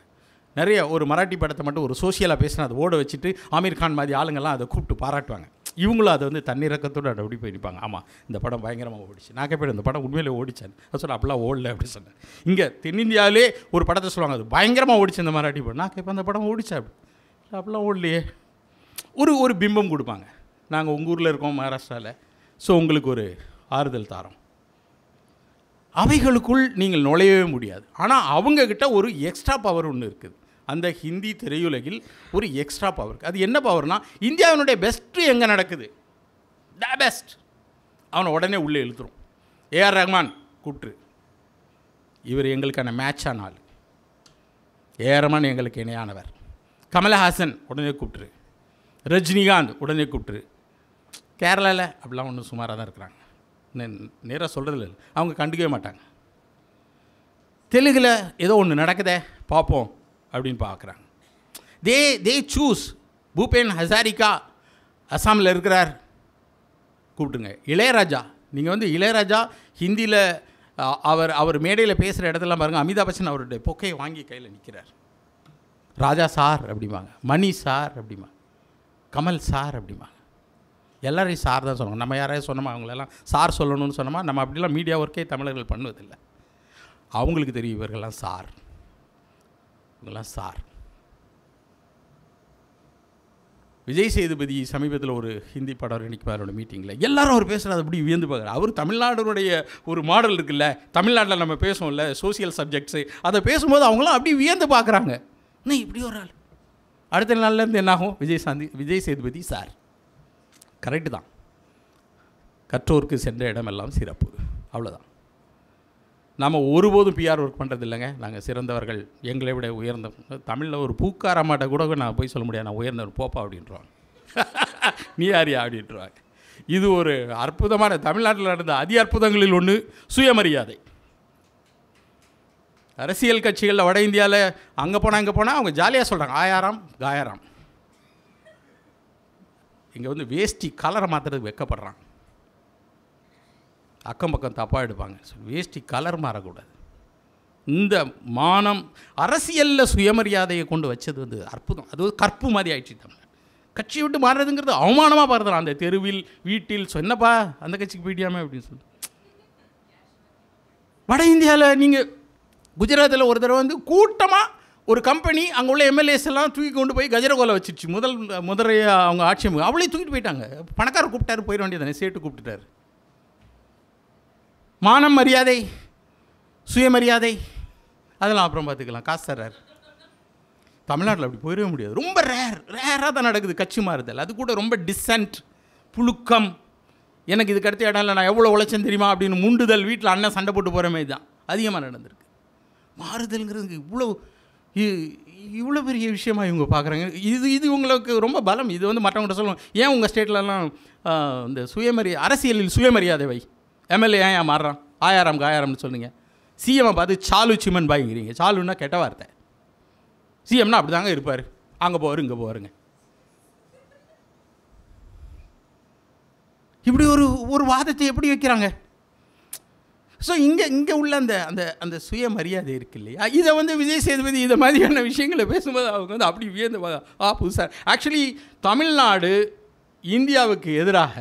[SPEAKER 1] நிறைய ஒரு மராட்டி படத்தை மட்டும் ஒரு சோஷியலாக பேசினா அதை ஓட வச்சுட்டு ஆமீர் கான் மாதிரி ஆளுங்கள்லாம் அதை கூப்பிட்டு பாராட்டுவாங்க. இவங்களும் அதை வந்து தன்னிறக்கத்தோடு அப்படி போயிருப்பாங்க. ஆமாம், இந்த படம் பயங்கரமாக ஓடிச்சு. நான் கேட்பேன், இந்த படம் உண்மையிலே ஓடிச்சான்னு. அது சொல்ல அப்படிலாம் ஓடல அப்படின்னு சொன்னேன். இங்கே தென்னிந்தியாவிலே ஒரு படத்தை சொல்லுவாங்க, அது பயங்கரமாக ஓடிச்சு இந்த மராட்டி படம். நான் கேட்பேன், அந்த படம் ஓடிச்சா அப்படிலாம் ஓடலையே. ஒரு பிம்பம் கொடுப்பாங்க. நாங்கள் உங்கள் ஊரில் இருக்கோம் மகாராஷ்டிராவில், ஸோ உங்களுக்கு ஒரு ஆறுதல் தாரோம். அவைகளுக்குள் நீங்கள் நுழையவே முடியாது. ஆனால் அவங்கக்கிட்ட ஒரு எக்ஸ்ட்ரா பவர் ஒன்று இருக்குது. அந்த ஹிந்தி திரையுலகில் ஒரு எக்ஸ்ட்ரா பவர். அது என்ன பவர்னால், இந்தியாவினுடைய பெஸ்ட்டு எங்கே நடக்குது, த பெஸ்ட், அவனை உடனே உள்ளே இழுத்துரும். ஏஆர் ரஹ்மான் கூப்பிட்டு, இவர் எங்களுக்கான மேட்சான ஆள், ஏஆர் ரஹ்மான் எங்களுக்கு இணையானவர். கமலஹாசன் உடனே கூப்பிட்டுரு, ரஜினிகாந்த் உடனே கூப்பிட்டுரு. கேரளாவில் அப்படிலாம் ஒன்றும் சுமாராக தான் இருக்கிறாங்க. நேராக சொல்கிறதில்ல, அவங்க கண்டுக்கவே மாட்டாங்க. தெலுங்கில் ஏதோ ஒன்று நடக்குதே பார்ப்போம் அப்படின்னு பார்க்குறாங்க. They choose. பூபேன் ஹசாரிகா அசாமில் இருக்கிறார், கூப்பிட்டுங்க. இளையராஜா, நீங்கள் வந்து இளையராஜா ஹிந்தியில் அவர் மேடையில் பேசுகிற இடத்துலாம் பாருங்கள், அமிதாப் பச்சன் அவருடைய பொக்கையை வாங்கி கையில் நிற்கிறார். ராஜா சார் அப்படிம்பாங்க, மணி சார் அப்படிம்பாங்க, கமல் சார் அப்படிம்பாங்க. எல்லாரையும் சார் தான் சொல்லணும். நம்ம யாரையும் சொன்னோமா, அவங்களெல்லாம் சார் சொல்லணும்னு சொன்னோமா, நம்ம அப்படிலாம் மீடியா ஒர்க்கே தமிழர்கள் பண்ணுவதில்லை. அவங்களுக்கு தெரியும் இவர்கள்லாம் சார், இவங்கெல்லாம் சார். விஜய் சேதுபதி சமீபத்தில் ஒரு ஹிந்தி படம் நினைப்பாரோட மீட்டிங்கில் எல்லாரும் அவர் பேசுகிறது அப்படி வியந்து பார்க்குறாரு. அவர் தமிழ்நாடுடைய ஒரு மாடல் இருக்குல்ல, தமிழ்நாட்டில் நம்ம பேசுவோம்ல சோசியல் சப்ஜெக்ட்ஸு, அதை பேசும்போது அவங்களாம் அப்படி வியந்து பார்க்குறாங்க. இன்னும் இப்படி ஒரு ஆள். அடுத்த நாள்லேருந்து என்னாகும், விஜய் சேதுபதி சார் கரெக்டு தான், கற்றோருக்கு சென்ற இடமெல்லாம் சிறப்பு, அவ்வளோதான். நாம் ஒருபோதும் பிஆர் ஒர்க் பண்ணுறது இல்லைங்க. நாங்கள் சிறந்தவர்கள், எங்களை விட உயர்ந்த. தமிழில் ஒரு பூக்காரமாட்ட கூட நான் போய் சொல்ல முடியாது, நான் உயர்ந்தவர் போப்பா அப்படின்றாங்க. நீ யாரியா அப்படின்றாங்க. இது ஒரு அற்புதமான, தமிழ்நாட்டில் நடந்த அதி அற்புதங்களில் ஒன்று சுயமரியாதை. அரசியல் கட்சிகளில் வட இந்தியாவில் அங்கே போனால் இங்கே போனால் அவங்க ஜாலியாக சொல்கிறாங்க ஆயாராம் காயாராம். இங்கே வந்து வேஷ்டி கலரை மாற்றுறதுக்கு வெக்கப்படுறாங்க. அக்கம் பக்கம் தப்பாக எடுப்பாங்க. வேஷ்டி கலர் மாறக்கூடாது. இந்த மானம் அரசியலில் சுயமரியாதையை கொண்டு வச்சது வந்து அற்புதம். அது ஒரு கற்பு மாதிரி ஆயிடுச்சு. தமிழ் கட்சியை விட்டு மாறுறதுங்கிறது அவமானமாக பார்த்துறான். அந்த தெருவில் வீட்டில் சொன்னப்பா அந்த கட்சிக்கு போயிட்டியாமே அப்படின்னு சொல்லி. வட இந்தியாவில் நீங்கள் குஜராத்தில் ஒரு தடவை வந்து கூட்டமாக ஒரு கம்பெனி அங்கே உள்ள எம்எல்ஏஸ் எல்லாம் தூக்கி கொண்டு போய் கஜரகோலை வச்சிருச்சு. முதலையாக அவங்க ஆட்சி அவளே தூக்கிட்டு போயிட்டாங்க. பணக்காரர் கூப்பிட்டாரு, போயிட வேண்டியதானே, சேட்டு கூப்பிட்டுட்டாரு. மானம் மரியாதை சுயமரியாதை அதெல்லாம் அப்புறம் பார்த்துக்கலாம், காசு தர்றார். தமிழ்நாட்டில் அப்படி போயிடவே முடியாது. ரொம்ப ரேராக தான் நடக்குது கட்சி மாறுதல். அது கூட ரொம்ப டிசன்ட், புழுக்கம், எனக்கு இதுக்கு அடுத்த இடம் இல்லை, நான் எவ்வளோ உழைச்சேன் தெரியுமா அப்படின்னு முண்டுதல், வீட்டில் அண்ணன் சண்டை போட்டு போகிற மாதிரி தான் அதிகமாக நடந்திருக்கு. மாறுதல்ங்கிறது இவ்வளோ பெரிய விஷயமாக இவங்க பார்க்குறாங்க. இது இவங்களுக்கு ரொம்ப பலம். இது வந்து மற்றவங்கள்ட்ட சொல்லுவோம், ஏன் உங்கள் ஸ்டேட்லலாம் இந்த அரசியலில் சுயமரியாதை வை, எம்எல்ஏ ஏன் மாறுறான், ஆயாராம் காயாராம்னு சொல்லுங்க. சிஎம்மை பார்த்து சாலு சிமன் பாய்ங்கிறீங்க. சாலுன்னா கெட்ட வார்த்தை. சிஎம்னா அப்படி தாங்க இருப்பார், அங்கே போவார் இங்கே போவாருங்க. இப்படி ஒரு வாதத்தை எப்படி வைக்கிறாங்க? ஸோ இங்கே உள்ள அந்த சுயமரியாதை இருக்கு இல்லையா, இதை வந்து விஜய் சேதுபதி இதை மாதிரியான விஷயங்களை பேசும்போது அவங்க வந்து அப்படி வியந்து புதுசாக. ஆக்சுவலி தமிழ்நாடு இந்தியாவுக்கு எதிராக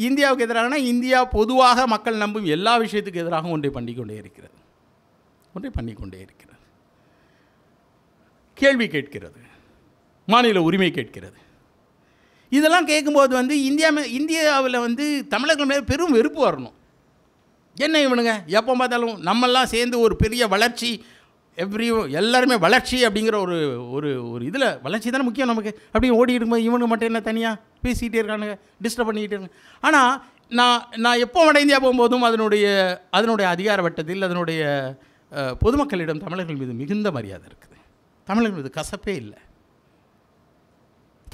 [SPEAKER 1] இந்தியாவுக்கு எதிராகனா இந்தியா பொதுவாக மக்கள் நம்பும் எல்லா விஷயத்துக்கு எதிராக ஒன்றை பண்ணிக்கொண்டே இருக்கிறது. கேள்வி கேட்கிறது, மாநில உரிமை கேட்கிறது. இதெல்லாம் கேட்கும்போது வந்து இந்தியாவில் வந்து தமிழர்கள் மேலே பெரும் வெறுப்பு வரணும். என்ன இவனுங்க எப்போ பார்த்தாலும் நம்மெல்லாம் சேர்ந்து ஒரு பெரிய வளர்ச்சி, எல்லாருமே வளர்ச்சி அப்படிங்கிற ஒரு இதில் வளர்ச்சி தானே முக்கியம் நமக்கு, அப்படி ஓடி இருக்கும்போது இவனுக்கு மட்டும் என்ன தனியாக பேசிக்கிட்டே இருக்கானுங்க, டிஸ்டர்ப் பண்ணிக்கிட்டே இருக்காங்க. ஆனால் நான் எப்போ வட இந்தியா போகும்போதும் அதனுடைய அதிகார வட்டத்தில் அதனுடைய பொதுமக்களிடம் தமிழர்கள் மீது மிகுந்த மரியாதை இருக்குது. தமிழர்கள் மீது கசப்பே இல்லை.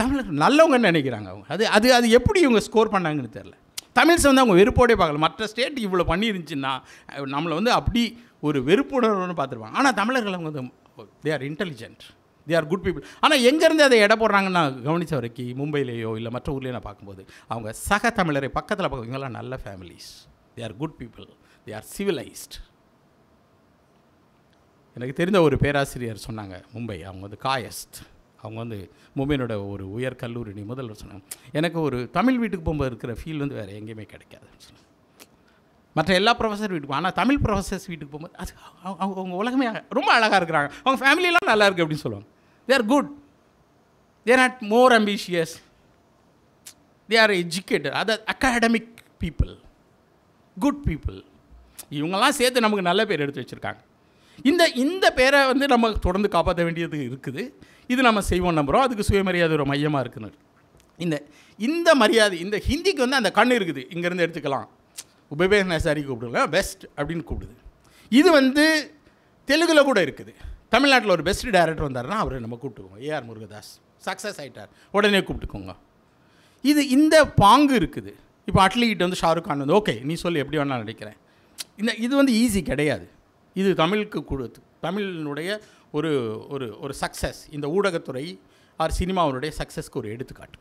[SPEAKER 1] தமிழர்கள் நல்லவங்கன்னு நினைக்கிறாங்க அவங்க. அது எப்படி இவங்க ஸ்கோர் பண்ணாங்கன்னு தெரில. தமிழ்ஸ் வந்து அவங்க வெறுப்போடே பார்க்கல. மற்ற ஸ்டேட் இவ்வளோ பண்ணிருந்துச்சுன்னா நம்மளை வந்து அப்படி ஒரு வெறுப்புணர்வுன்னு பார்த்துருப்பாங்க. ஆனால் தமிழர்கள் அவங்க வந்து they are intelligent, they are good people. ஆனால் எங்கேருந்து அதை எடை போடுறாங்கன்னு நான் கவனித்த வரைக்கும் மும்பையிலேயோ இல்லை மற்ற ஊர்லேயோ நான் பார்க்கும்போது அவங்க சக தமிழரை பக்கத்தில் பார்க்குறவங்களாம் நல்ல families, they are good people, they are civilised. எனக்கு தெரிந்த ஒரு பேராசிரியர் சொன்னாங்க, மும்பை, அவங்க வந்து காயஸ்ட், அவங்க வந்து மும்பையினோட ஒரு உயர் கல்லூரி முதல்வர் சொன்னாங்க, எனக்கு ஒரு தமிழ் வீட்டுக்கு போகும்போது இருக்கிற ஃபீல் வந்து வேறு எங்கேயுமே கிடைக்காது. மற்ற எல்லா ப்ரொஃபஸர் வீட்டுக்கும், ஆனால் தமிழ் ப்ரொஃபஸர்ஸ் வீட்டுக்கு போகும்போது அது அவங்க உலகமே ரொம்ப அழகாக இருக்கிறாங்க, அவங்க ஃபேமிலியெலாம் நல்லா இருக்குது அப்படின்னு சொல்லுவாங்க. They are good, they are not more ambitious, they are educated, அது அகாடமிக் பீப்புள், குட் பீப்புள். இவங்கெல்லாம் சேர்த்து நமக்கு நல்ல பேர் எடுத்து வச்சுருக்காங்க. இந்த பேரை வந்து நம்ம தொடர்ந்து காப்பாற்ற வேண்டியது இருக்குது. இது நம்ம செய்வோம் நம்புகிறோம். அதுக்கு சுயமரியாதை ஒரு மையமாக இருக்குன்னு இந்த மரியாதை, இந்த ஹிந்திக்கு வந்து அந்த கண் இருக்குது, இங்கேருந்து எடுத்துக்கலாம். உபேஷ் நசாரி கூப்பிடுங்க பெஸ்ட் அப்படின்னு கூப்பிடுது. இது வந்து தெலுங்கில் கூட இருக்குது. தமிழ்நாட்டில் ஒரு பெஸ்ட் டைரக்டர் வந்தார்னா அவரை நம்ம கூப்பிட்டுக்கோங்க, ஏஆர் முருகதாஸ் சக்ஸஸ் ஆகிட்டார், உடனே கூப்பிட்டுக்கோங்க. இந்த பாங்கு இருக்குது. இப்போ அட்லீட் வந்து ஷாருக் கான் வந்து ஓகே நீ சொல்லி எப்படி வேணால் நினைக்கிறேன். இது வந்து ஈஸி கிடையாது. இது தமிழுக்கு கொடுத்து தமிழினுடைய ஒரு சக்ஸஸ், இந்த ஊடகத்துறை ஆர் சினிமாவுடைய சக்ஸஸ்க்கு ஒரு எடுத்துக்காட்டு.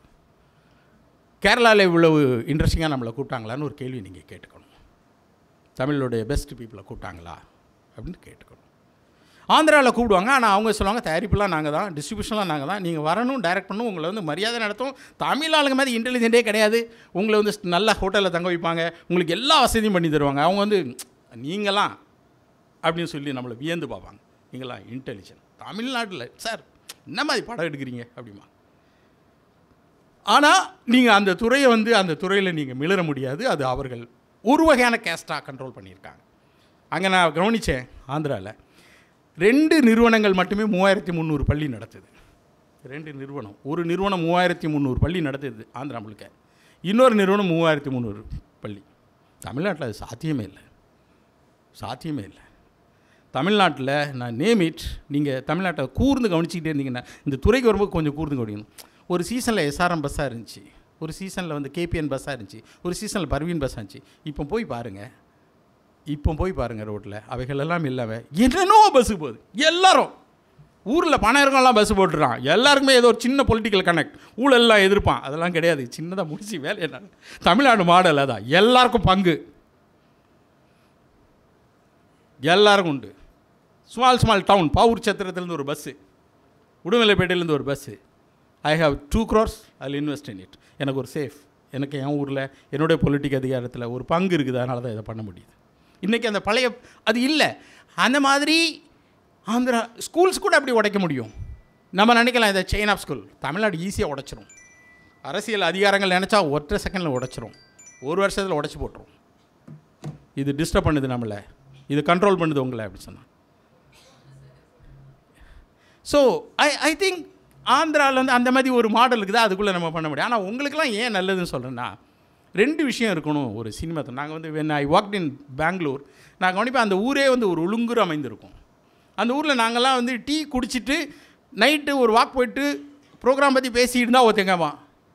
[SPEAKER 1] கேரளாவில் இவ்வளவு இன்ட்ரெஸ்டிங்காக நம்மளை கூப்பிட்டாங்களான்னு ஒரு கேள்வி நீங்கள் கேட்டுக்கணும். தமிழுடைய பெஸ்ட் பீப்புளை கூப்பிட்டாங்களா அப்படின்னு கேட்டுக்கணும். ஆந்திராவில் கூப்பிடுவாங்க, ஆனால் அவங்க சொல்லுவாங்க தயாரிப்புலாம் நாங்கள் தான், டிஸ்ட்ரிபியூஷன்லாம் நாங்கள் தான், நீங்கள் வரணும், டைரக்ட் பண்ணணும், உங்களை வந்து மரியாதை நடத்தும். தமிழ் ஆளுங்க மாதிரி இன்டெலிஜென்ட்டே கிடையாது. உங்களை வந்து நல்ல ஹோட்டலில் தங்க வைப்பாங்க, உங்களுக்கு எல்லா வசதியும் பண்ணி தருவாங்க. அவங்க வந்து நீங்களாம் அப்படின்னு சொல்லி நம்மளை வியந்து பார்ப்பாங்க, நீங்களாம் இன்டெலிஜென்ட். தமிழ்நாட்டில் சார் என்ன மாதிரி படம் எடுக்கிறீங்க அப்படிமா. ஆனால் நீங்கள் அந்த துறையை வந்து அந்த துறையில் நீங்கள் மிளற முடியாது. அது அவர்கள் ஒரு வகையான கேஸ்டாக கண்ட்ரோல் பண்ணியிருக்காங்க. அங்கே நான் கவனித்தேன், ஆந்திராவில் 2 நிறுவனங்கள் மட்டுமே 3300 பள்ளி நடத்துது. 2 நிறுவனம், ஒரு நிறுவனம் 3300 பள்ளி நடத்துது ஆந்திரா முழுக்க, இன்னொரு நிறுவனம் 3300 பள்ளி. தமிழ்நாட்டில் அது சாத்தியமே இல்லை, சாத்தியமே இல்லை. தமிழ்நாட்டில் நான் நேம் இட், நீங்கள் தமிழ்நாட்டை கூர்ந்து கவனிச்சிக்கிட்டே இருந்தீங்கன்னா, இந்த துறைக்கு வரும்போது கொஞ்சம் கூர்ந்து கவனிக்கணும். ஒரு சீசனில் எஸ்ஆர்எம் பஸ்ஸாக இருந்துச்சு, ஒரு சீசனில் வந்து கேபிஎன் பஸ்ஸாக இருந்துச்சு, ஒரு சீசனில் பர்வீன் பஸ்ஸாக இருந்துச்சு. இப்போ போய் பாருங்கள் ரோட்டில் அவைகள் எல்லாம் இல்லாமல் என்னென்னோ பஸ்ஸு போகுது. எல்லோரும் ஊரில் பணம் இருக்கவங்களாம் பஸ்ஸு போட்டுறான். எல்லாருக்குமே ஏதோ ஒரு சின்ன பொலிட்டிக்கல் கனெக்ட், ஊழல்லாம் எதிர்ப்பான், அதெல்லாம் கிடையாது. சின்னதாக முடிச்சு வேலை என்ன, தமிழ்நாடு மாடல் அதான், எல்லாருக்கும் பங்கு, எல்லாருக்கும் உண்டு. ஸ்மால் டவுன், பாவூர் சத்திரத்துலேருந்து ஒரு பஸ்ஸு, உடுமலைப்பேட்டையிலேருந்து ஒரு bus. I have 2 crores, I invest in it. எனக்கு ஒரு சேஃப், எனக்கு என் ஊரில் என்னுடைய பொலிட்டிக் அதிகாரத்தில் ஒரு பங்கு இருக்குது, அதனால தான் இதை பண்ண முடியுது. இன்றைக்கி அந்த பழைய அது இல்லை. அந்த மாதிரி ஆந்திரா ஸ்கூல்ஸ் கூட அப்படி உடைக்க முடியும். நம்ம நினைக்கலாம் இதை செயின் ஆஃப் ஸ்கூல், தமிழ்நாடு ஈஸியாக உடைச்சிரும். அரசியல் அதிகாரங்கள் நினச்சா ஒற்றை செகண்டில் உடைச்சிரும், ஒரு வருஷத்தில் உடைச்சி போட்டுரும். இது டிஸ்டர்ப் பண்ணுது நம்மளை, இது கண்ட்ரோல் பண்ணுது உங்களை அப்படின்னு சொன்னால். ஸோ ஐ திங்க் ஆந்திராவில் வந்து அந்த மாதிரி ஒரு மாடல் இருக்குது, அதுக்குள்ளே நம்ம பண்ண முடியும். ஆனால் உங்களுக்கெல்லாம் ஏன் நல்லதுன்னு சொல்கிறேன்னா, 2 விஷயம் இருக்கணும் ஒரு சினிமாத்தில். நாங்கள் வந்து when I walked in Bangalore, நான் கவனிப்பேன் அந்த ஊரே வந்து ஒரு ஒழுங்குற அமைந்திருக்கும். அந்த ஊரில் நாங்கள்லாம் வந்து டீ குடிச்சிட்டு நைட்டு ஒரு வாக் போயிட்டு ப்ரோக்ராம் பற்றி பேசிகிட்டு இருந்தால் ஒருத்தங்கம்மா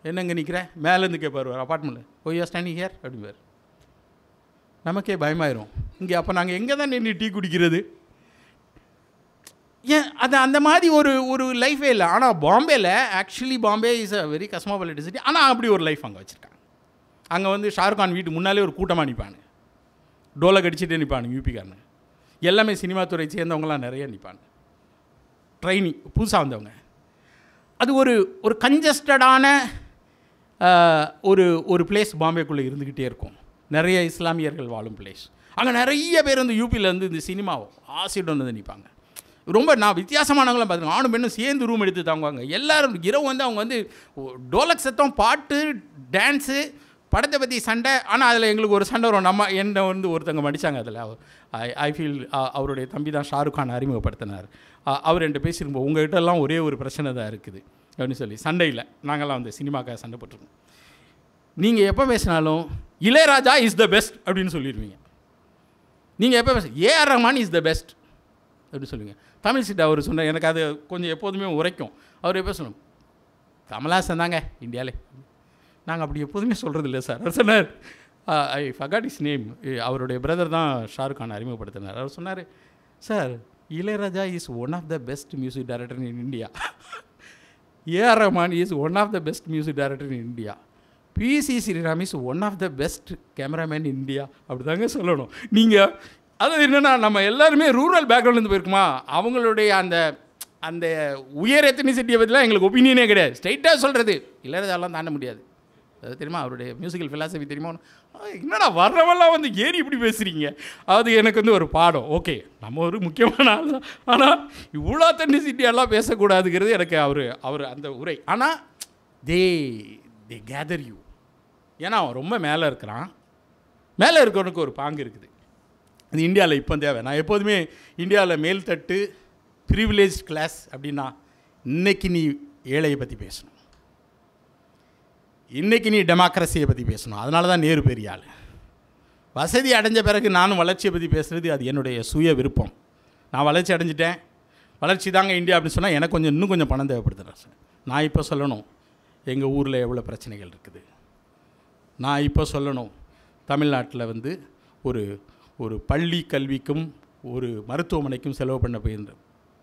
[SPEAKER 1] என்னங்க நிற்கிறேன் மேலேருந்து கேட்பார் அப்பார்ட்மெண்ட்டில், ஓ யூ ஆர் ஸ்டாண்டிங் ஹியர் அப்படின்பார். நமக்கே பயமாயிரும். இங்கே அப்போ நாங்கள் எங்கே தான் நின்று டீ குடிக்கிறது? ஏன் அது அந்த மாதிரி ஒரு லைஃபே இல்லை. ஆனால் பாம்பேயில் actually Bombay is a very cosmopolitan city. ஆனால் அப்படி ஒரு லைஃப் அங்கே வச்சுருக்காங்க. அங்கே வந்து ஷாருக்கான் வீட்டு முன்னாலே ஒரு கூட்டமாக நிற்பானு, டோலை கடிச்சிட்டே நிற்பானு யூபிக்காரனு. எல்லாமே சினிமா துறை சேர்ந்தவங்களாம் நிறைய நிற்பாங்க, ட்ரைனிங் புதுசாக வந்தவங்க. அது ஒரு கன்ஜஸ்டடான ஒரு பிளேஸ் பாம்பேக்குள்ளே இருந்துக்கிட்டே இருக்கும். நிறைய இஸ்லாமியர்கள் வாழும் பிளேஸ். அங்கே நிறைய பேர் வந்து யூபியிலேருந்து இந்த சினிமாவை ஆசைட்டு வந்து நிற்பாங்க. ரொம்ப நான் வித்தியாசமானவங்களாம் பார்த்துருக்கேன். ஆணும் பெண்ணும் சேர்ந்து ரூம் எடுத்து தாங்குவாங்க. எல்லோரும் இரவு வந்து அவங்க வந்து டோலக் சத்தம், பாட்டு, டான்ஸு, படத்தை பற்றி சண்டை. ஆனால் அதில் எங்களுக்கு ஒரு சண்டை வரும். நம்ம என்னை வந்து ஒருத்தங்க மடித்தாங்க. அதில் ஐ ஃபீல் அவருடைய தம்பி தான் ஷாருக் கான் அறிமுகப்படுத்தினார். அவர் என்கிட்ட பேசியிருப்போம், உங்கள்கிட்ட எல்லாம் ஒரே ஒரு பிரச்சனை தான் இருக்குது அப்படின்னு சொல்லி. சண்டையில் நாங்கள்லாம் வந்து சினிமாக்காக சண்டை போட்டிருக்கோம். நீங்கள் எப்போ பேசினாலும் இளையராஜா இஸ் த பெஸ்ட் அப்படின்னு சொல்லிடுவீங்க. நீங்கள் எப்போ A R Rahman is the best அப்படின்னு சொல்லுவீங்க. தமிழ் சீட் அவர் சொன்னார், எனக்கு அது கொஞ்சம் எப்போதுமே உரைக்கும். அவர் எப்போ சொன்னோம், கமல்ஹாசன் தாங்க இந்தியாவிலே. நாங்கள் அப்படி எப்போதுமே சொல்கிறது இல்லை சார். அவர் சொன்னார், ஐ ஃபர்காட் இஸ் நேம், அவருடைய பிரதர் தான் ஷாருக் கான் அறிமுகப்படுத்தினார். அவர் சொன்னார், sir Ilaiyaraaja is one of the best music director in India, A R Rahman is one of the best music director in India, P C Sriram is one of the best cameraman in India. அப்படி தாங்க சொல்லணும். நீங்கள் அது என்னென்னா, நம்ம எல்லாருமே ரூரல் பேக்ரவுண்ட்லேருந்து போயிருக்குமா, அவங்களுடைய அந்த அந்த உயர் எத்தனிசிட்டியை பற்றிலாம் எங்களுக்கு ஒப்பீனியனே கிடையாது. ஸ்ட்ரைட்டாக சொல்கிறது, இளையராஜாலாம் தாண்ட முடியாது. அது தெரியுமா, அவருடைய மியூசிக்கல் ஃபிலாசபி தெரியுமா? என்னடா வர்றவெல்லாம் வந்து ஏறி இப்படி பேசுகிறீங்க. அது எனக்கு வந்து ஒரு பாடம். ஓகே, நம்ம ஒரு முக்கியமான ஆள் தான், ஆனால் இவ்வளோ அத்தன்டிசிட்டியெல்லாம் பேசக்கூடாதுங்கிறது எனக்கு அவர் அந்த உரை. ஆனால் தே கேதர் யூ. ஏன்னா அவன் ரொம்ப மேலே இருக்கிறான், மேலே இருக்கிறவனுக்கு ஒரு பாங்கு இருக்குது. அது இந்தியாவில் இப்போ தேவை. நான் எப்போதுமே இந்தியாவில் மேல்தட்டு ப்ரிவிலேஜ் கிளாஸ் அப்படின்னா, இன்றைக்கி நீ ஏழையை பற்றி பேசணும், இன்றைக்கி நீ டெமோக்ரஸியை பற்றி பேசணும். அதனால தான் நேரு பெரிய ஆள். வசதி அடைஞ்ச பிறகு நானும் வளர்ச்சியை பற்றி பேசுகிறது அது என்னுடைய சுய விருப்பம். நான் வளர்ச்சி அடைஞ்சிட்டேன், வளர்ச்சி தாங்க இந்தியா அப்படின்னு சொன்னால் எனக்கு இன்னும் கொஞ்சம் பணம் தேவைப்படுதுறேன் சார். நான் இப்போ சொல்லணும் எங்கள் ஊரில் எவ்வளோ பிரச்சனைகள் இருக்குது. நான் இப்போ சொல்லணும் தமிழ்நாட்டில் வந்து ஒரு பள்ளி கல்விக்கும் ஒரு மருத்துவமனைக்கும் செலவு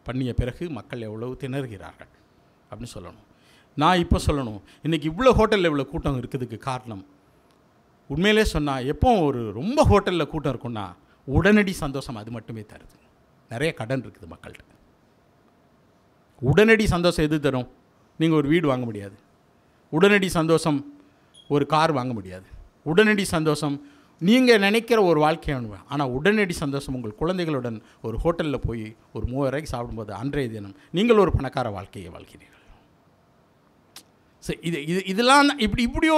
[SPEAKER 1] பண்ணிய பிறகு மக்கள் எவ்வளவு திணறுகிறார்கள் அப்படின்னு சொல்லணும். நான் இப்போ சொல்லணும் இன்றைக்கி இவ்வளோ ஹோட்டலில் இவ்வளோ கூட்டம் இருக்கிறதுக்கு காரணம், உண்மையிலே சொன்னால் எப்போ ரொம்ப ஹோட்டலில் கூட்டம் இருக்குன்னா உடனடி சந்தோஷம் அது மட்டுமே தருது. நிறைய கடன் இருக்குது மக்கள்கிட்ட. உடனடி சந்தோஷம் எது தரும்? நீங்கள் ஒரு வீடு வாங்க முடியாது. உடனடி சந்தோஷம் ஒரு கார் வாங்க முடியாது. உடனடி சந்தோஷம் நீங்கள் நினைக்கிற ஒரு வாழ்க்கை அனுபவம். ஆனால் உடனடி சந்தோஷம் உங்கள் குழந்தைகளுடன் ஒரு ஹோட்டலில் போய் ஒரு 3000 ரூபாய்க்கு சாப்பிடும்போது அன்றைய தினம் நீங்கள் ஒரு பணக்கார வாழ்க்கையை வாழ்கிறீர்கள். ஸோ இதெல்லாம் இப்படி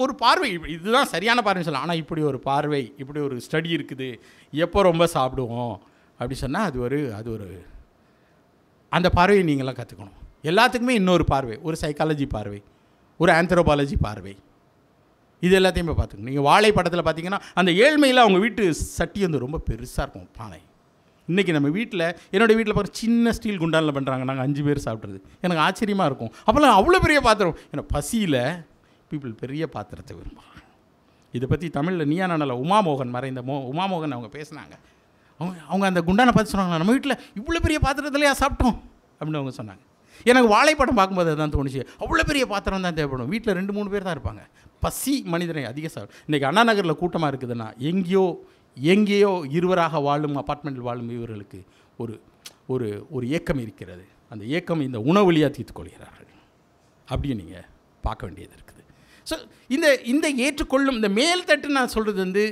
[SPEAKER 1] ஒரு பார்வை, இதுதான் சரியான பார்வைன்னு சொல்லலாம். ஆனால் இப்படி ஒரு பார்வை, இப்படி ஒரு ஸ்டடி இருக்குது, எப்போ ரொம்ப சாப்பிடுவோம் அப்படி சொன்னால் அது ஒரு அந்த பார்வையை நீங்களாம் கற்றுக்கணும். எல்லாத்துக்குமே இன்னொரு பார்வை, ஒரு சைக்காலஜி பார்வை, ஒரு ஆந்த்ரோபாலஜி பார்வை, இது எல்லாத்தையுமே பார்த்துக்கணும். நீங்கள் வாழை படத்தில் பார்த்தீங்கன்னா அந்த ஏழ்மையில் அவங்க வீட்டு சட்டி வந்து ரொம்ப பெருசாக இருக்கும் பானை. இன்றைக்கி நம்ம வீட்டில், என்னோடய வீட்டில் பார்த்து சின்ன ஸ்டீல் குண்டானில் பண்ணுறாங்க, நாங்கள் 5 பேர் சாப்பிட்றது. எனக்கு ஆச்சரியமாக இருக்கும். அப்போல்லாம் அவ்வளோ பெரிய பாத்திரம். ஏன்னா பசியில் பீப்புள் பெரிய பாத்திரத்தை விரும்புகிறாங்க. இதை பற்றி தமிழில் நீயா நானல உமாமோகன் மறைந்த உமாமோகன் அவங்க பேசினாங்க. அவங்க அந்த குண்டானை பார்த்து சொன்னாங்க, நம்ம வீட்டில் இவ்வளோ பெரிய பாத்திரத்துலையா சாப்பிட்டோம் அப்படின்னு அவங்க சொன்னாங்க. எனக்கு வாழைப்படம் பார்க்கும்போது அதுதான் தோணுச்சு, அவ்வளோ பெரிய பாத்திரம் தான் தேவைப்படும். வீட்டில் 2-3 பேர் தான் இருப்பாங்க. பசி மனிதனை அதிக சாப்பிடும். இன்றைக்கி அண்ணா நகரில் கூட்டமாக இருக்குதுன்னா எங்கேயோ இருவராக வாழும் அப்பார்ட்மெண்ட்டில் வாழும் இவர்களுக்கு ஒரு ஏக்கம் இருக்கிறது. அந்த ஏக்கம் இந்த உணவு வழியாக தீர்த்து கொள்கிறார்கள். அப்படியே நீங்கள் பார்க்க வேண்டியது இருக்குது. ஸோ இந்த ஏற்றுக்கொள்ளும் இந்த மேல்தட்டு நான் சொல்கிறது வந்து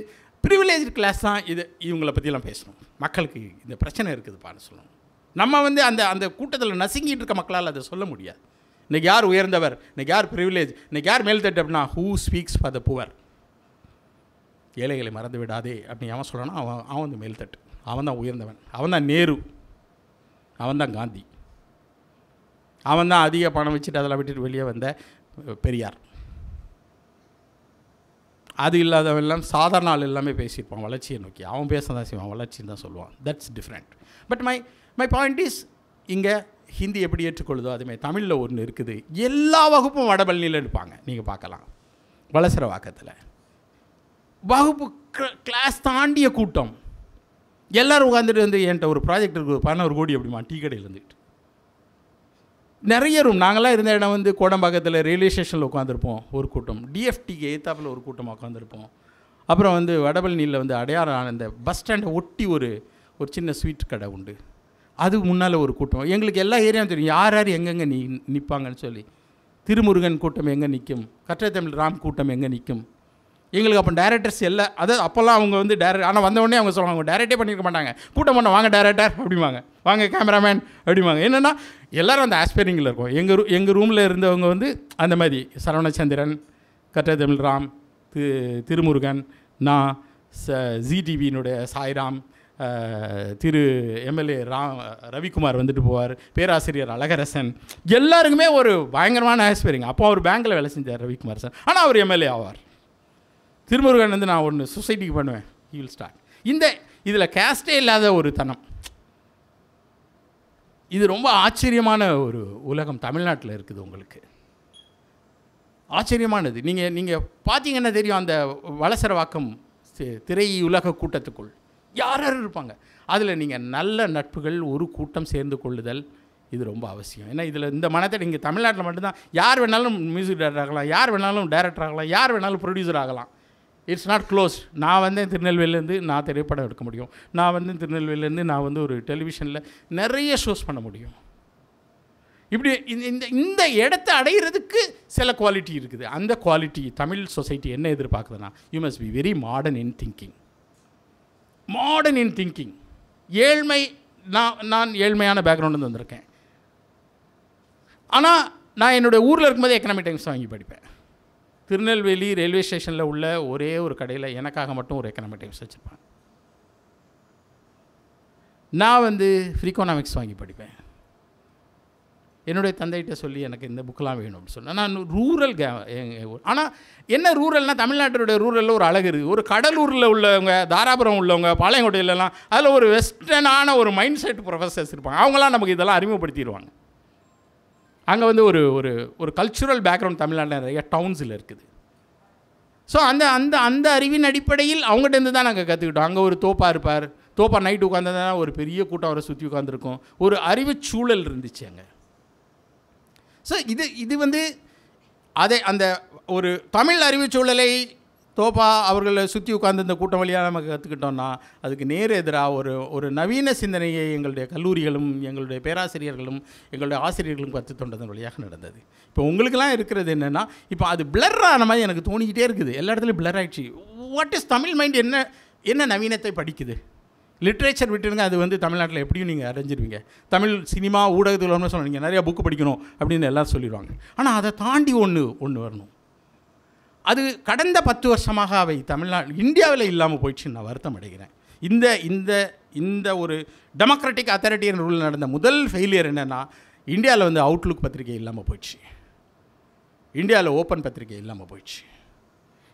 [SPEAKER 1] ப்ரிவிலேஜ் கிளாஸ் தான். இவங்களை பற்றிலாம் பேசணும். மக்களுக்கு இந்த பிரச்சனை இருக்குதுப்பான்னு சொல்லணும். நம்ம வந்து அந்த கூட்டத்தில் நசுங்கிட்டு இருக்க மக்களால் அதை சொல்ல முடியாது. இன்றைக்கி யார் உயர்ந்தவர், இன்றைக்கி யார் ப்ரிவிலேஜ், இன்றைக்கி யார் மேல்தட்டு அப்படின்னா who speaks for the poor. ஏழைகளை மறந்து விடாதே அப்படின்னு அவன் சொல்கிறான்னா அவன் வந்து மேல்தட்டு, அவன் தான் உயர்ந்தவன், அவன் தான் நேரு, அவன் தான் காந்தி, அவன் தான் அதிக பணம் வச்சுட்டு அதெல்லாம் விட்டுட்டு வெளியே வந்த பெரியார். அது இல்லாதவன் எல்லாம் சாதாரண ஆள் எல்லாமே பேசியிருப்பான் வளர்ச்சியை நோக்கி. அவன் பேச தான் செய்வான், வளர்ச்சின்னு தான் சொல்லுவான். That's different. But my point is, இங்கே ஹிந்தி எப்படி ஏற்றுக்கொள்ளுதோ அதுமாதிரி தமிழில் ஒன்று இருக்குது. எல்லா வகுப்பும் வடபழனியில் எடுப்பாங்க, நீங்கள் பார்க்கலாம். வலசரவாக்கத்தில் வகுப்பு கிளாஸ் தாண்டிய கூட்டம், எல்லோரும் உட்காந்துட்டு வந்து என்கிட்ட ஒரு ப்ராஜெக்ட் இருக்குது 11 கோடி அப்படிமா டீ கடையில் இருந்துக்கிட்டு நிறைய ரூம். நாங்களாம் இருந்த இடம் வந்து கோடம்பாக்கத்தில் ரயில்வே ஸ்டேஷனில் உட்காந்துருப்போம் ஒரு கூட்டம், டிஎஃப்டிக்கு ஏத்தாப்பில் ஒரு கூட்டமாக உட்காந்துருப்போம். அப்புறம் வந்து வடபழனியில் வந்து அடையாறு அந்த பஸ் ஸ்டாண்டை ஒட்டி ஒரு சின்ன ஸ்வீட் கடை உண்டு, அது முன்னால் ஒரு கூட்டம். எங்களுக்கு எல்லா ஏரியாவும் தெரியும், யார் எங்கெங்கே நிற்பாங்கன்னு சொல்லி. திருமுருகன் கூட்டம் எங்கே நிற்கும், கற்றத்தமிழ் ராம் கூட்டம் எங்கே நிற்கும். எங்களுக்கு அப்போ டேரக்டர்ஸ் எல்லாம், அதாவது அப்போல்லாம் அவங்க வந்து ஆனால் வந்தவொடனே அவங்க சொல்லுவாங்க, அவங்க டேரக்டே பண்ணியிருக்க மாட்டாங்க. கூட்டம் பண்ண வாங்க டேரக்டர் அப்படிவாங்க, வாங்க கேமராமேன் அப்படிவாங்க. என்னென்னா எல்லோரும் அந்த ஆஸ்பைரிங்கில் இருக்கும். எங்கள் ரூமில் இருந்தவங்க வந்து அந்த மாதிரி சரவணச்சந்திரன், கற்றத்தமிழ் ராம், திருமுருகன், நான், ஜிடிவியினுடைய சாய்ராம், திரு எம்எல்ஏ ரவிக்குமார் வந்துட்டு போவார், பேராசிரியர் அழகரசன், எல்லாருக்குமே ஒரு பயங்கரமான ஆஸ்பைரிங். அப்போ அவர் பேங்க்கில் வேலை செஞ்சார் ரவிக்குமார் சார், ஆனால் அவர் எம்எல்ஏ ஆவார். திருமுருகன் வந்து நான் ஒன்று சொசைட்டிக்கு பண்ணுவேன், ஹி வில் ஸ்டார்ட். இதில் கேஸ்டே இல்லாத ஒரு தனம். இது ரொம்ப ஆச்சரியமான ஒரு உலகம் தமிழ்நாட்டில் இருக்குது. உங்களுக்கு ஆச்சரியமானது. நீங்கள் பார்த்தீங்கன்னா தெரியும், அந்த வலசரவாக்கம் திரை உலக கூட்டத்துக்குள் யார் இருப்பாங்க. அதில் நீங்கள் நல்ல நட்புகள், ஒரு கூட்டம் சேர்ந்து கொள்ளுதல், இது ரொம்ப அவசியம். ஏன்னா இதில் இந்த மனத்தை நீங்கள் தமிழ்நாட்டில் மட்டும்தான் யார் வேணாலும் மியூசிக் டைரக்டர் ஆகலாம், யார் வேணாலும் டைரக்டர் ஆகலாம், யார் வேணாலும் ப்ரொடியூசர் ஆகலாம். It's not close. நான் வந்து திருநெல்வேலியிலேருந்து நான் திரைப்படம் எடுக்க முடியும். நான் வந்து திருநெல்வேலியிலேருந்து நான் வந்து ஒரு டெலிவிஷனில் நிறைய ஷோஸ் பண்ண முடியும். இப்படி இந்த இடத்தை அடைகிறதுக்கு சில குவாலிட்டி இருக்குது. அந்த குவாலிட்டி தமிழ் சொசைட்டி என்ன எதிர்பார்க்குதுன்னா, you must be very modern in thinking. ஏழ்மை, நான் ஏழ்மையான பேக்ரவுண்டு வந்திருக்கேன். ஆனால் நான் என்னுடைய ஊரில் இருக்கும்போது எக்கனாமிக் டைம்ஸ் வாங்கி படிப்பேன். திருநெல்வேலி ரயில்வே ஸ்டேஷனில் உள்ள ஒரே ஒரு கடையில் எனக்காக மட்டும் ஒரு எக்கனாமிக் டைம்ஸ் வச்சுருப்பேன். நான் வந்து ஃப்ரீகோனாமிக்ஸ் வாங்கி படிப்பேன். என்னுடைய தந்தைகிட்ட சொல்லி எனக்கு இந்த புக்கெலாம் வேணும் அப்படின்னு சொன்னேன். நான் ரூரல் ஆனால் என்ன ரூரல்னால், தமிழ்நாட்டினுடைய ரூரலில் ஒரு அழகு இருக்குது. ஒரு கடலூரில் உள்ளவங்க, தாராபுரம் உள்ளவங்க, பாளையங்கோட்டையிலலாம் அதில் ஒரு வெஸ்டர்னான ஒரு மைண்ட் செட் ப்ரொஃபஸர்ஸ் இருப்பாங்க. அவங்களாம் நமக்கு இதெல்லாம் அறிமுகப்படுத்திடுவாங்க. அங்கே வந்து ஒரு கல்ச்சுரல் பேக்ரவுண்ட் தமிழ்நாட்டில் நிறைய டவுன்ஸில் இருக்குது. ஸோ அந்த அறிவின் அடிப்படையில் அவங்ககிட்டருந்து தான் நாங்கள் கற்றுக்கிட்டோம். அங்கே ஒரு தோப்பா இருப்பார், தோப்பா நைட்டு உட்காந்ததுனா ஒரு பெரிய கூட்டம் அவரை சுற்றி உட்காந்துருக்கும். ஒரு அறிவு சூழல் இருந்துச்சு அங்கே. ஸோ இது வந்து அந்த ஒரு தமிழ் அறிவு சூழலை தோப்பா அவர்களை சுற்றி உட்கார்ந்து இந்த கூட்டம் வழியாக நமக்கு கற்றுக்கிட்டோம்னா, அதுக்கு நேர் எதிராக ஒரு நவீன சிந்தனையை எங்களுடைய கல்லூரிகளும் எங்களுடைய பேராசிரியர்களும் எங்களுடைய ஆசிரியர்களும் கற்றுத்தொண்டதன் வழியாக நடந்தது. இப்போ உங்களுக்கெல்லாம் இருக்கிறது என்னென்னா, இப்போ அது பிளர் ஆன மாதிரி எனக்கு தோணிக்கிட்டே இருக்குது. எல்லா இடத்துலையும் பிளர் ஆகிடுச்சு. What is Tamil mind? என்ன நவீனத்தை படிக்குது? லிட்ரேச்சர் விட்டுருங்க, அது வந்து தமிழ்நாட்டில் எப்படியும் நீங்கள் அடைஞ்சிருவீங்க. தமிழ் சினிமா ஊடகத்தில் வரணும்னு சொன்னால் நீங்கள் நிறையா புக்கு படிக்கணும் அப்படின்னு எல்லோரும் சொல்லிடுவாங்க. ஆனால் அதை தாண்டி ஒன்று வரணும். அது கடந்த 10 வருஷமாக அவை இந்தியாவில் இல்லாமல் போயிடுச்சு. நான் வருத்தம் அடைகிறேன். இந்த இந்த இந்த ஒரு டெமோக்ராட்டிக் அத்தாரிட்டியன் ரூல் நடந்த முதல் ஃபெயிலியர் என்னென்னா, இந்தியாவில் வந்து அவுட்லுக் பத்திரிகை இல்லாமல் போயிடுச்சு, இந்தியாவில் ஓப்பன் பத்திரிகை இல்லாமல் போயிடுச்சு,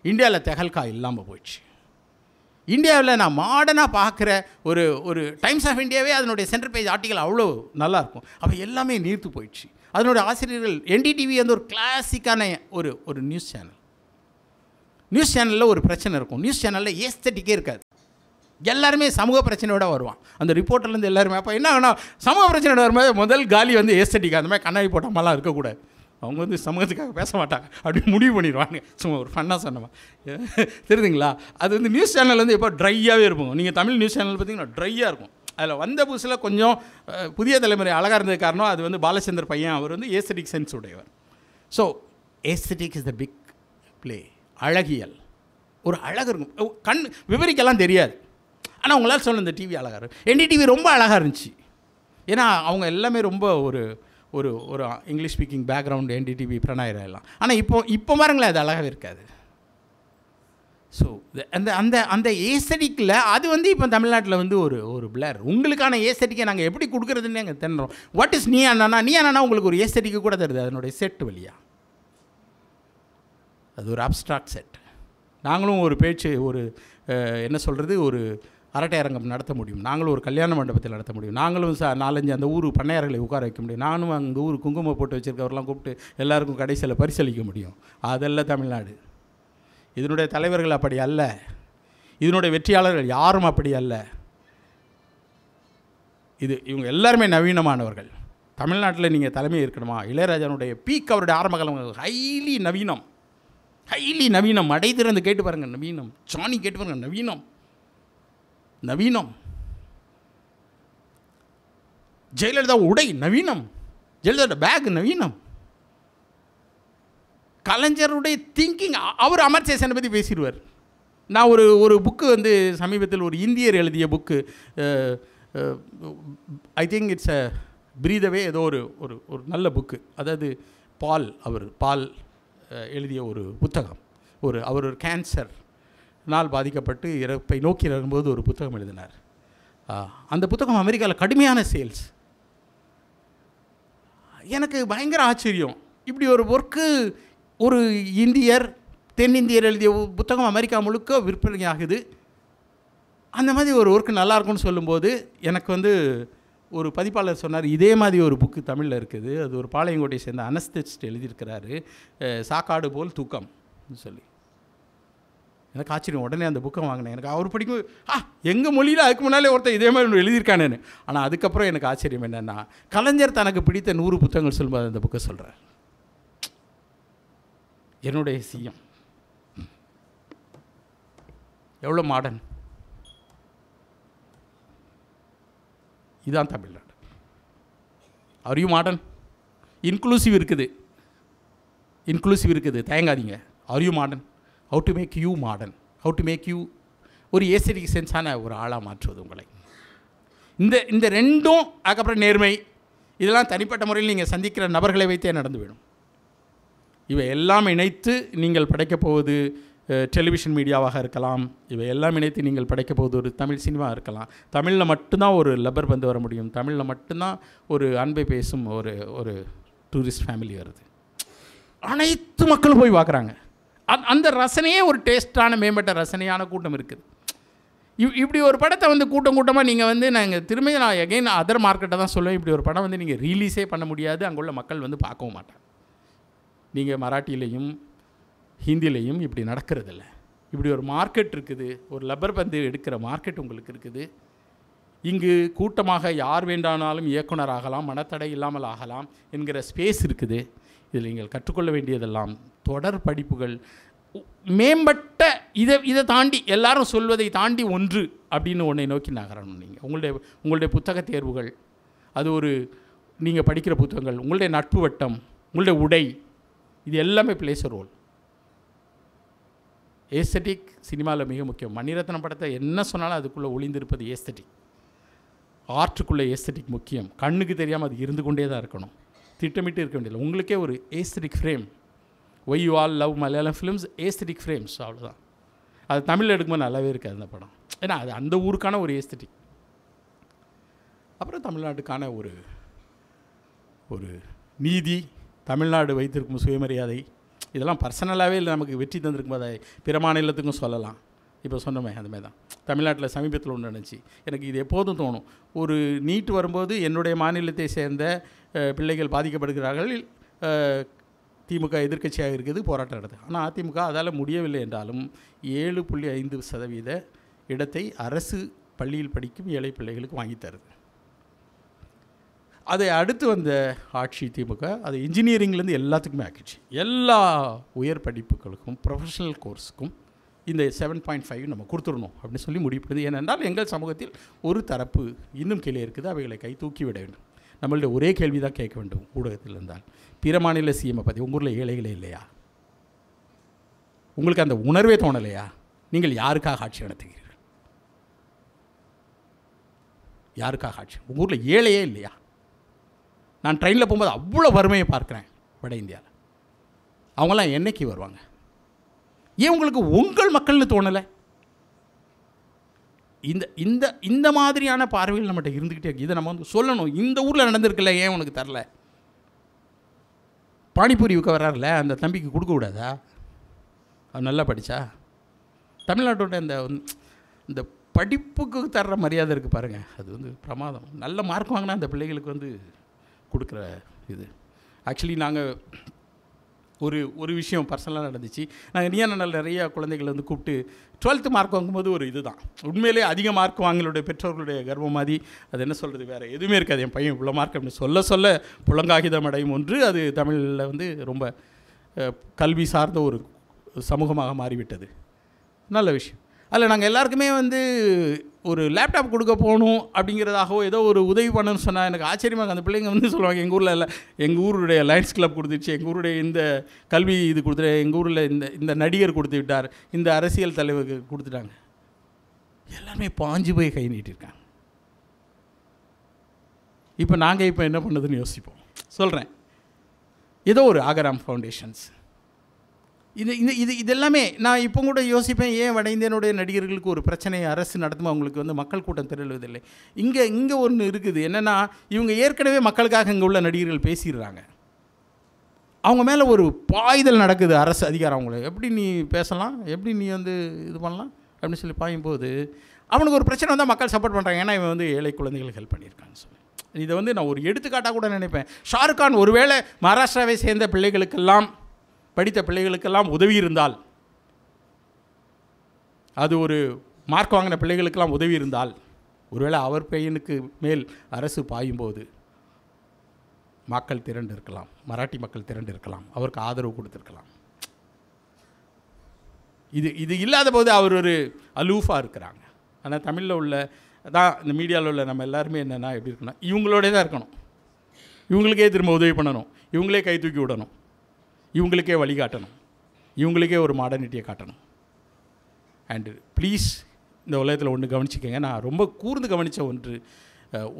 [SPEAKER 1] இந்தியாவில் தெஹல்கா இல்லாமல் போயிடுச்சு. இந்தியாவில் நான் மாடர்னாக பார்க்குற ஒரு டைம்ஸ் ஆஃப் இந்தியாவே அதனுடைய சென்டர் பேஜ் ஆர்டிக்கல் அவ்வளோ நல்லாயிருக்கும். அப்போ எல்லாமே நீர்த்து போயிடுச்சு. அதனுடைய ஆசிரியர்கள் என்டிடிவி வந்து ஒரு கிளாசிக்கான ஒரு நியூஸ் சேனல். நியூஸ் சேனலில் ஒரு பிரச்சனை இருக்கும். நியூஸ் சேனலில் ஏஸ்தட்டிக்கே இருக்காது. எல்லாருமே சமூக பிரச்சனையோட வருவான். அந்த ரிப்போர்ட்டர்லேருந்து எல்லாருமே. அப்போ என்ன ஆகுனா, சமூக பிரச்சனையோட வரும்போது முதல் காலி வந்து ஏஸ்தட்டிக்கா, அந்த மாதிரி கண்ணாடி போட்டாமலாம் இருக்கக்கூடாது. அவங்க வந்து சமூகத்துக்காக பேச மாட்டாங்க அப்படின்னு முடிவு பண்ணிடுவாங்க. சும்மா ஒரு ஃபன்னாக சொன்னமா தெரியுதுங்களா? அது வந்து நியூஸ் சேனல் வந்து எப்போ ட்ரையாகவே இருக்கும். நீங்கள் தமிழ் நியூஸ் சேனல் பார்த்தீங்கன்னா ட்ரையாக இருக்கும். அதில் வந்த புதுசில் கொஞ்சம் புதிய தலைமுறை அழகாக இருந்தது காரணம் அது வந்து பாலச்சந்தர் பையன். அவர் வந்து ஏஸ்தட்டிக் சென்ஸ் உடையவர். So aesthetic is the big play. அழகியல் ஒரு அழகு இருக்கும். கண் விவரிக்கெல்லாம் தெரியாது, ஆனால் உங்களால் சொல்ல இந்த டிவி அழகாக இருக்கும். என்டிடிவி ரொம்ப அழகாக இருந்துச்சு. ஏன்னா அவங்க எல்லாமே ரொம்ப ஒரு ஒரு ஒரு இங்கிலீஷ் ஸ்பீக்கிங் பேக்ரவுண்டு என்டிடிவி பிரணாயிரம் எல்லாம். ஆனால் இப்போ பாருங்களேன், அது அழகாகவே இருக்காது. ஸோ அந்த அந்த அந்த ஏஸ்தட்டிக்கில் அது வந்து இப்போ தமிழ்நாட்டில் வந்து ஒரு பிளர். உங்களுக்கான ஏஸ்தட்டிக்கை நாங்கள் எப்படி கொடுக்குறதுன்னு எங்கள் தின்றோம். வாட் இஸ் நீ அண்ணா உங்களுக்கு ஒரு ஏஸ்தட்டிக்கு கூட தருது அதனுடைய செட் வழியாக. அது ஒரு அப்ஸ்ட்ராக்ட் செட். நாங்களும் ஒரு பேச்சு என்ன சொல்கிறது, ஒரு அரட்டை அரங்கம் நடத்த முடியும். நாங்களும் ஒரு கல்யாண மண்டபத்தில் நடத்த முடியும். நாங்களும் 4-5 அந்த ஊர் பண்ணையார்களை உட்கார வைக்க முடியும். நானும் அந்த ஊர் குங்குமம் போட்டு வச்சுருக்கவரெலாம் கூப்பிட்டு எல்லாருக்கும் கடைசியில் பரிசளிக்க முடியும். அதெல்லாம் தமிழ்நாடு. இதனுடைய தலைவர்கள் அப்படி அல்ல, இதனுடைய வெற்றியாளர்கள் யாரும் அப்படி அல்ல. இவங்க எல்லாருமே நவீனமானவர்கள். தமிழ்நாட்டில் நீங்கள் தலைமை இருக்கணுமா, இளையராஜனுடைய பீக் அவருடைய ஆரம்ப காலம் ஹைலி நவீனம். அடை திறந்து கேட்டு பாருங்கள், நவீனம். சாணி கேட்டு பாருங்கள், நவீனம். ஜெயலலிதா உடை நவீனம், ஜெயலலிதா பேக் நவீனம். கலைஞருடைய திங்கிங், அவர் அமர்சேஷனை பற்றி பேசிடுவார். நான் ஒரு புக்கு வந்து சமீபத்தில் ஒரு இந்தியர் எழுதிய book, I think it's a பிரீதவே ஏதோ ஒரு நல்ல புக்கு. அதாவது பால் எழுதிய ஒரு புத்தகம். அவர் ஒரு கேன்சர்னால் பாதிக்கப்பட்டு இறப்பை நோக்கி வரும்போது ஒரு புத்தகம் எழுதினார். அந்த புத்தகம் அமெரிக்காவில் கடுமையான சேல்ஸ். எனக்கு பயங்கர ஆச்சரியம். இப்படி ஒரு ஒர்க்கு ஒரு தென்னிந்தியர் எழுதிய புத்தகம் அமெரிக்கா முழுக்க விற்பனை ஆகுது. அந்த மாதிரி ஒரு ஒர்க்கு நல்லாயிருக்கும்னு சொல்லும்போது எனக்கு வந்து ஒரு பதிப்பாளர் சொன்னார், இதே மாதிரி ஒரு புக்கு தமிழில் இருக்குது, அது ஒரு பாளையங்கோட்டையை சேர்ந்த அனஸ்தெஸ்ட் எழுதியிருக்கிறாரு, சாக்காடு போல் தூக்கம் சொல்லி. எனக்கு ஆச்சரியம். உடனே அந்த புக்கை வாங்கினேன். எனக்கு அவர் படிக்கும் எங்கள் மொழியில் அதுக்கு முன்னாலே ஒருத்தர் இதே மாதிரி எழுதியிருக்கானேன்னு. ஆனால் அதுக்கப்புறம் எனக்கு ஆச்சரியம் என்னென்னா, கலைஞர் தனக்கு பிடித்த 100 புத்தகங்கள் சொல்லும்போது அந்த புக்கை சொல்கிறார். என்னுடைய சிஎம் எவ்வளோ மாடர்ன். இதுதான் Tamil Nadu. Are you modern? Inclusive இருக்குது, தயங்காதீங்க. Are you modern? How to make you modern, how to make you ஒரு ஏஸ்தட்டிக் சென்ஸான ஒரு ஆளாக மாற்றுவது உங்களை. இந்த ரெண்டும், அதுக்கப்புறம் நேர்மை, இதெல்லாம் தனிப்பட்ட முறையில் நீங்கள் சந்திக்கிற நபர்களை வைத்தே நடந்துவிடும். இவை எல்லாம் இணைத்து நீங்கள் படைக்கப் போவது டெலிவிஷன் மீடியாவாக இருக்கலாம். இவை எல்லாம் இணைத்து நீங்கள் படைக்கப் போவது ஒரு தமிழ் சினிமா இருக்கலாம். தமிழில் மட்டும்தான் ஒரு லப்பர் பந்து வர முடியும். தமிழில் மட்டும்தான் ஒரு அன்பை பேசும் ஒரு டூரிஸ்ட் ஃபேமிலி வருது. அனைத்து மக்களும் போய் பார்க்குறாங்க. அந்த ரசனையே ஒரு டேஸ்டான மேம்பட்ட ரசனையான கூட்டம் இருக்குது. இப்படி ஒரு படத்தை வந்து கூட்டமாக நீங்கள் வந்து நான் எகைன் அதர் மார்க்கெட்டை தான் சொல்லுவேன். இப்படி ஒரு படம் வந்து நீங்கள் ரிலீஸே பண்ண முடியாது. அங்குள்ள மக்கள் வந்து பார்க்கவும் மாட்டாங்க. நீங்கள் மராட்டியிலையும் ஹிந்திலையும் இப்படி நடக்கிறதில்ல. இப்படி ஒரு மார்க்கெட் இருக்குது, ஒரு லப்பர் பந்து எடுக்கிற மார்க்கெட் உங்களுக்கு இருக்குது. இங்கு கூட்டமாக யார் வேண்டானாலும் இயக்குனர் ஆகலாம், மனத்தடை இல்லாமல் ஆகலாம் என்கிற ஸ்பேஸ் இருக்குது. இதில் நீங்கள் கற்றுக்கொள்ள வேண்டியதெல்லாம் தொடர் படிப்புகள், மேம்பட்ட இதை தாண்டி எல்லாரும் சொல்வதை தாண்டி ஒன்று அப்படின்னு ஒன்றை நோக்கி நகரணும். நீங்கள் உங்களுடைய புத்தக தேர்வுகள், அது நீங்கள் படிக்கிற புத்தகங்கள், உங்களுடைய நட்பு வட்டம், உங்களுடைய உடை, இது எல்லாமே பிளேஸ் அ ரோல். ஏஸ்தட்டிக் சினிமாவில் மிக முக்கியம். மணிரத்னம் படத்தை என்ன சொன்னாலும் அதுக்குள்ளே ஒளிந்திருப்பது ஏஸ்தட்டிக். ஆர்ட்டுக்குள்ளே ஏஸ்தட்டிக் முக்கியம். கண்ணுக்கு தெரியாமல் அது இருந்து கொண்டே தான் இருக்கணும், திட்டமிட்டு இருக்க வேண்டியதில்லை. உங்களுக்கே ஒரு aesthetic frame. Why you all love Malayalam films aesthetic frames, அவ்வளோதான். அது தமிழில் எடுக்கும்போது நல்லாவே இருக்காது அந்த படம். ஏன்னா அது அந்த ஊருக்கான ஒரு ஏஸ்தட்டிக். அப்புறம் தமிழ்நாட்டுக்கான ஒரு ஒரு நீதி, தமிழ்நாடு வைத்திருக்கும் சுயமரியாதை, இதெல்லாம் பர்சனலாகவே இல்லை நமக்கு வெற்றி தந்திருக்கும். அதை பிற மாநிலத்துக்கும் சொல்லலாம். இப்போ சொன்னோமே அந்த மாதிரி தான். தமிழ்நாட்டில் சமீபத்தில் ஒன்று நினச்சி எனக்கு இது எப்போதும் தோணும். ஒரு நீட் வரும்போது என்னுடைய மாநிலத்தை சேர்ந்த பிள்ளைகள் பாதிக்கப்படுகிறார்கள், திமுக எதிர்க்கட்சியாக இருக்குது, போராட்டம் நடக்குது. ஆனால் அதிமுக அதால் முடியவில்லை என்றாலும் 7.5% இடத்தை அரசு பள்ளியில் படிக்கும் ஏழை பிள்ளைகளுக்கு வாங்கி தருது. அதை அடுத்து வந்த ஆட்சி திமுக அது இன்ஜினியரிங்லேருந்து எல்லாத்துக்குமே ஆக்கிடுச்சு. எல்லா உயர் படிப்புகளுக்கும் ப்ரொஃபஷனல் கோர்ஸுக்கும் இந்த 7.5 நம்ம கொடுத்துடணும் அப்படின்னு சொல்லி முடிவுப்படுது. ஏனென்றால் எங்கள் சமூகத்தில் ஒரு தரப்பு இன்னும் கீழே இருக்குது, அவைகளை கை தூக்கி விட வேண்டும். நம்மளுடைய ஒரே கேள்வி தான் கேட்க வேண்டும் ஊடகத்தில் இருந்தால், பிற மாநில சிஎம்ஐ பற்றி உங்கள் ஊரில் ஏழைகளே இல்லையா? உங்களுக்கு அந்த உணர்வே தோணலையா? நீங்கள் யாருக்காக ஆட்சி நடத்துகிறீர்கள்? யாருக்காக ஆட்சி? உங்கள் ஊரில் ஏழையே இல்லையா? நான் ட்ரெயினில் போகும்போது அவ்வளோ வறுமையை பார்க்குறேன் வட இந்தியாவில். அவங்களாம் என்னைக்கு வருவாங்க? ஏன் உங்களுக்கு உங்கள் மக்கள்னு தோணலை? இந்த இந்த இந்த மாதிரியான பார்வையில் நம்மகிட்ட இருந்துக்கிட்டே இருக்குது. இதை நம்ம வந்து சொல்லணும். இந்த ஊரில் நடந்திருக்குல்ல, ஏன் உனக்கு தரல? பானிபூரி விற்க வர்றாருல, அந்த தம்பிக்கு கொடுக்கக்கூடாதா? அது நல்லா படித்தா? தமிழ்நாட்டோட இந்த படிப்புக்கு தர்ற மரியாதை இருக்குது பாருங்கள், அது வந்து பிரமாதம். நல்ல மார்க் வாங்கினா அந்த பிள்ளைகளுக்கு வந்து கொடுக்குற இது. ஆக்சுவலி நாங்கள் ஒரு விஷயம் பர்சனலாக நடந்துச்சு. நாங்கள் நீயானால் நிறைய குழந்தைகள் வந்து கூப்பிட்டு 12th மார்க் வாங்கும்போது ஒரு இது தான் உண்மையிலே அதிக மார்க் வாங்களுடைய பெற்றோர்களுடைய கர்வம் மாதிரி. அது என்ன சொல்கிறது, வேறு எதுவுமே இருக்காது. என் பையன் இவ்வளோ மார்க் அப்படின்னு சொல்ல புலங்காகிதம் அடையும் ஒன்று. அது தமிழில் வந்து ரொம்ப கல்வி சார்ந்த ஒரு சமூகமாக மாறிவிட்டது. நல்ல விஷயம். அதில் நாங்கள் எல்லாருக்குமே வந்து ஒரு லேப்டாப் கொடுக்க போகணும் அப்படிங்கிறதாகவோ ஏதோ ஒரு உதவி பண்ணணும்னு சொன்னால் எனக்கு ஆச்சரியமாக. அந்த பிள்ளைங்க வந்து சொல்லுவாங்க, எங்கள் ஊரில் இல்லை, எங்கள் ஊருடைய லயன்ஸ் கிளப் கொடுத்துருச்சு, எங்கள் ஊருடைய இந்த கல்வி இது கொடுத்துரு, எங்கள் ஊரில் இந்த நடிகர் கொடுத்து விட்டார், இந்த அரசியல் தலைவருக்கு கொடுத்துட்டாங்க. எல்லாருமே பாஞ்சு போய் கை நீட்டிருக்காங்க. இப்போ நாங்கள் இப்போ என்ன பண்ணுறதுன்னு யோசிப்போம். சொல்கிறேன், ஏதோ ஒரு ஆகராம் ஃபவுண்டேஷன்ஸ் இதெல்லாமே நான் இப்போ கூட யோசிப்பேன். ஏன் வட இந்தியனுடைய நடிகர்களுக்கு ஒரு பிரச்சனையை அரசு நடத்தும், அவங்களுக்கு வந்து மக்கள் கூட்டம் திரளுவதில்லை? இங்கே ஒன்று இருக்குது. என்னென்னா, இவங்க ஏற்கனவே மக்களுக்காக இங்கே உள்ள நடிகர்கள் பேசிடுறாங்க. அவங்க மேலே ஒரு பாய்தல் நடக்குது. அரசு அதிகாரம் அவங்கள எப்படி நீ பேசலாம், எப்படி நீ வந்து இது பண்ணலாம் அப்படின்னு சொல்லி பாயும்போது அவனுக்கு ஒரு பிரச்சனை வந்தால் மக்கள் சப்போர்ட் பண்ணுறாங்க. ஏன்னா இவன் வந்து ஏழை குழந்தைகளுக்கு ஹெல்ப் பண்ணியிருக்கான்னு சொல்லி. இதை வந்து நான் ஒரு எடுத்துக்காட்டாக கூட நினைப்பேன். ஷாருக் கான் ஒருவேளை மகாராஷ்டிராவை சேர்ந்த பிள்ளைகளுக்கெல்லாம், படித்த பிள்ளைகளுக்கெல்லாம் உதவி இருந்தால், அது ஒரு மார்க் வாங்கின பிள்ளைகளுக்கெல்லாம் உதவி இருந்தால், ஒருவேளை அவர் பையனுக்கு மேல் அரசு பாயும்போது மக்கள் திரண்டு இருக்கலாம், மராட்டி மக்கள் திரண்டு இருக்கலாம், அவருக்கு ஆதரவு கொடுத்துருக்கலாம். இது இல்லாத போது அவர் ஒரு அலூஃபாக இருக்கிறாங்க. ஆனால் தமிழில் உள்ள தான் இந்த மீடியாவில் உள்ள நம்ம எல்லாருமே என்னென்னா எப்படி இருக்குன்னா, இவங்களோடே தான் இருக்கணும், இவங்களுக்கே திரும்ப உதவி பண்ணணும், இவங்களே கை தூக்கி விடணும், இவங்களுக்கே வழிகாட்டணும், இவங்களுக்கே ஒரு மாடர்னிட்டியை காட்டணும். அண்டு ப்ளீஸ் இந்த உலகத்தில் ஒன்று கவனிச்சிக்கங்க. நான் ரொம்ப கூர்ந்து கவனித்த ஒன்று,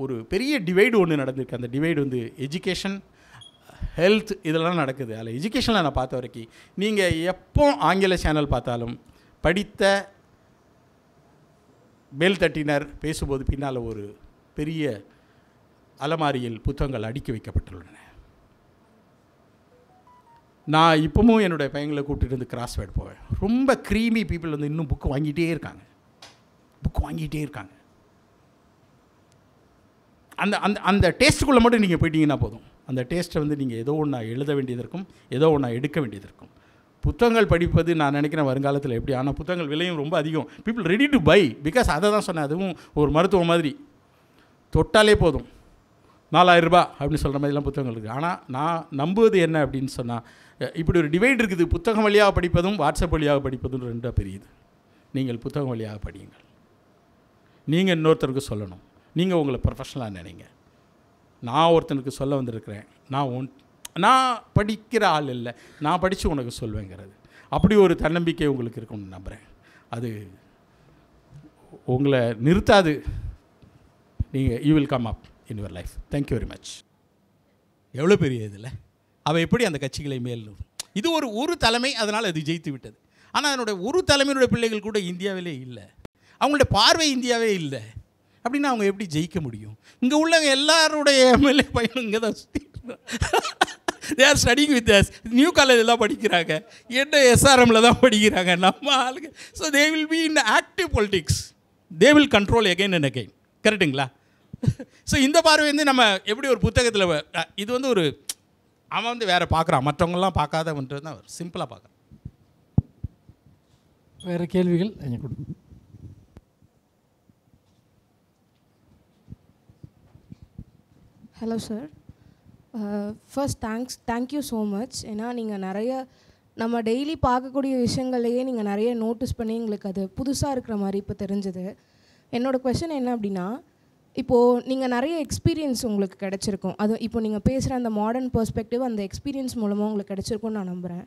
[SPEAKER 1] ஒரு பெரிய டிவைடு ஒன்று நடந்திருக்கு. அந்த டிவைடு வந்து எஜுகேஷன், ஹெல்த் இதெல்லாம் நடக்குது. அதில் எஜுகேஷனில் நான் பார்த்த வரைக்கும், நீங்கள் எப்போ ஆங்கில சேனல் பார்த்தாலும் படித்த மேல் தட்டினர் பேசும்போது பின்னால் ஒரு பெரிய அலமாரியில் புத்தகங்கள் அடுக்கி வைக்கப்பட்டுள்ளன. நான் இப்போவும் என்னுடைய பையங்களை கூப்பிட்டு வந்து கிராஸ்வேர்டு போவேன். ரொம்ப க்ரீமி பீப்புள் வந்து இன்னும் புக்கு வாங்கிட்டே இருக்காங்க. அந்த அந்த அந்த டேஸ்ட்டுக்குள்ளே மட்டும் நீங்கள் போயிட்டீங்கன்னா போதும். அந்த டேஸ்ட்டை வந்து நீங்கள் ஏதோ ஒன்றா எழுத வேண்டியது இருக்கும், ஏதோ ஒன்றா எடுக்க வேண்டியது இருக்கும். புத்தகங்கள் படிப்பது நான் நினைக்கிறேன் வருங்காலத்தில் எப்படி, ஆனால் புத்தகங்கள் விலையும் ரொம்ப அதிகம். People ready to buy, because அதை தான் சொன்னேன். அதுவும் ஒரு மருத்துவம் மாதிரி, தொட்டாலே போதும் 4000 ரூபாய் அப்படின்னு சொல்கிற மாதிரிலாம் புத்தகங்கள் இருக்குது. ஆனால் நான் நம்புவது என்ன அப்படின்னு சொன்னால், இப்படி ஒரு டிவைட் இருக்குது. புத்தகம் வழியாக படிப்பதும் வாட்ஸ்அப் வழியாக படிப்பதும் ரெண்டாக பெரியுது. நீங்கள் புத்தகம் வழியாக படியுங்கள். நீங்கள் இன்னொருத்தருக்கு சொல்லணும். நீங்கள் உங்களை ப்ரொஃபஷனலாக நினைங்க. நான் ஒருத்தனுக்கு சொல்ல வந்திருக்கிறேன், நான் படிக்கிற ஆள் இல்லை, நான் படித்து உனக்கு சொல்வேங்கிறது. அப்படி ஒரு தன்னம்பிக்கை உங்களுக்கு இருக்கும்னு நம்புகிறேன். அது உங்களை நிறுத்தாது. நீங்கள் you will come up in your life. Thank you very much. எவ்வளோ பெரிய இதில் அவள் எப்படி அந்த கட்சிகளை மேல் இது ஒரு தலைமை, அதனால் அது ஜெயித்து விட்டது. ஆனால் அதனுடைய ஒரு தலைமையினுடைய பிள்ளைகள் கூட இந்தியாவிலே இல்லை. அவங்களுடைய பார்வை இந்தியாவே இல்லை. அப்படின்னா அவங்க எப்படி ஜெயிக்க முடியும்? இங்கே உள்ளவங்க எல்லாருடைய எம்எல்ஏ பையனும் இங்கே தான் சுற்றி they are studying with us. New காலேஜில் தான் படிக்கிறாங்க, என்ன எஸ்ஆர்எம்மில் தான் படிக்கிறாங்க நம்ம ஆளுங்க. So they will be in active politics. They will control again and again. கரெக்டுங்களா? ஸோ இந்த பார்வை வந்து நம்ம எப்படி ஒரு புத்தகத்தில் இது வந்து ஒரு அவன் வந்து வேறு பார்க்குறான், மற்றவங்களாம் பார்க்காதவன்றது தான் சிம்பிளாக பார்க்குறான்.
[SPEAKER 2] வேறு கேள்விகள்?
[SPEAKER 3] Hello sir, first thank you so much. ஏன்னா நீங்கள் நிறைய நம்ம டெய்லி பார்க்கக்கூடிய விஷயங்களையே நீங்கள் நிறைய நோட்டீஸ் பண்ணி எங்களுக்கு அது புதுசாக இருக்கிற மாதிரி இப்போ தெரிஞ்சுது. என்னோடய கொஷன் என்ன அப்படின்னா, இப்போது நீங்கள் நிறைய எக்ஸ்பீரியன்ஸ் உங்களுக்கு கிடச்சிருக்கும். அது இப்போ நீங்கள் பேசுகிற அந்த மாடர்ன் பெர்ஸ்பெக்டிவ் அந்த எக்ஸ்பீரியன்ஸ் மூலமாக உங்களுக்கு கிடச்சிருக்கும்னு நான் நம்புகிறேன்.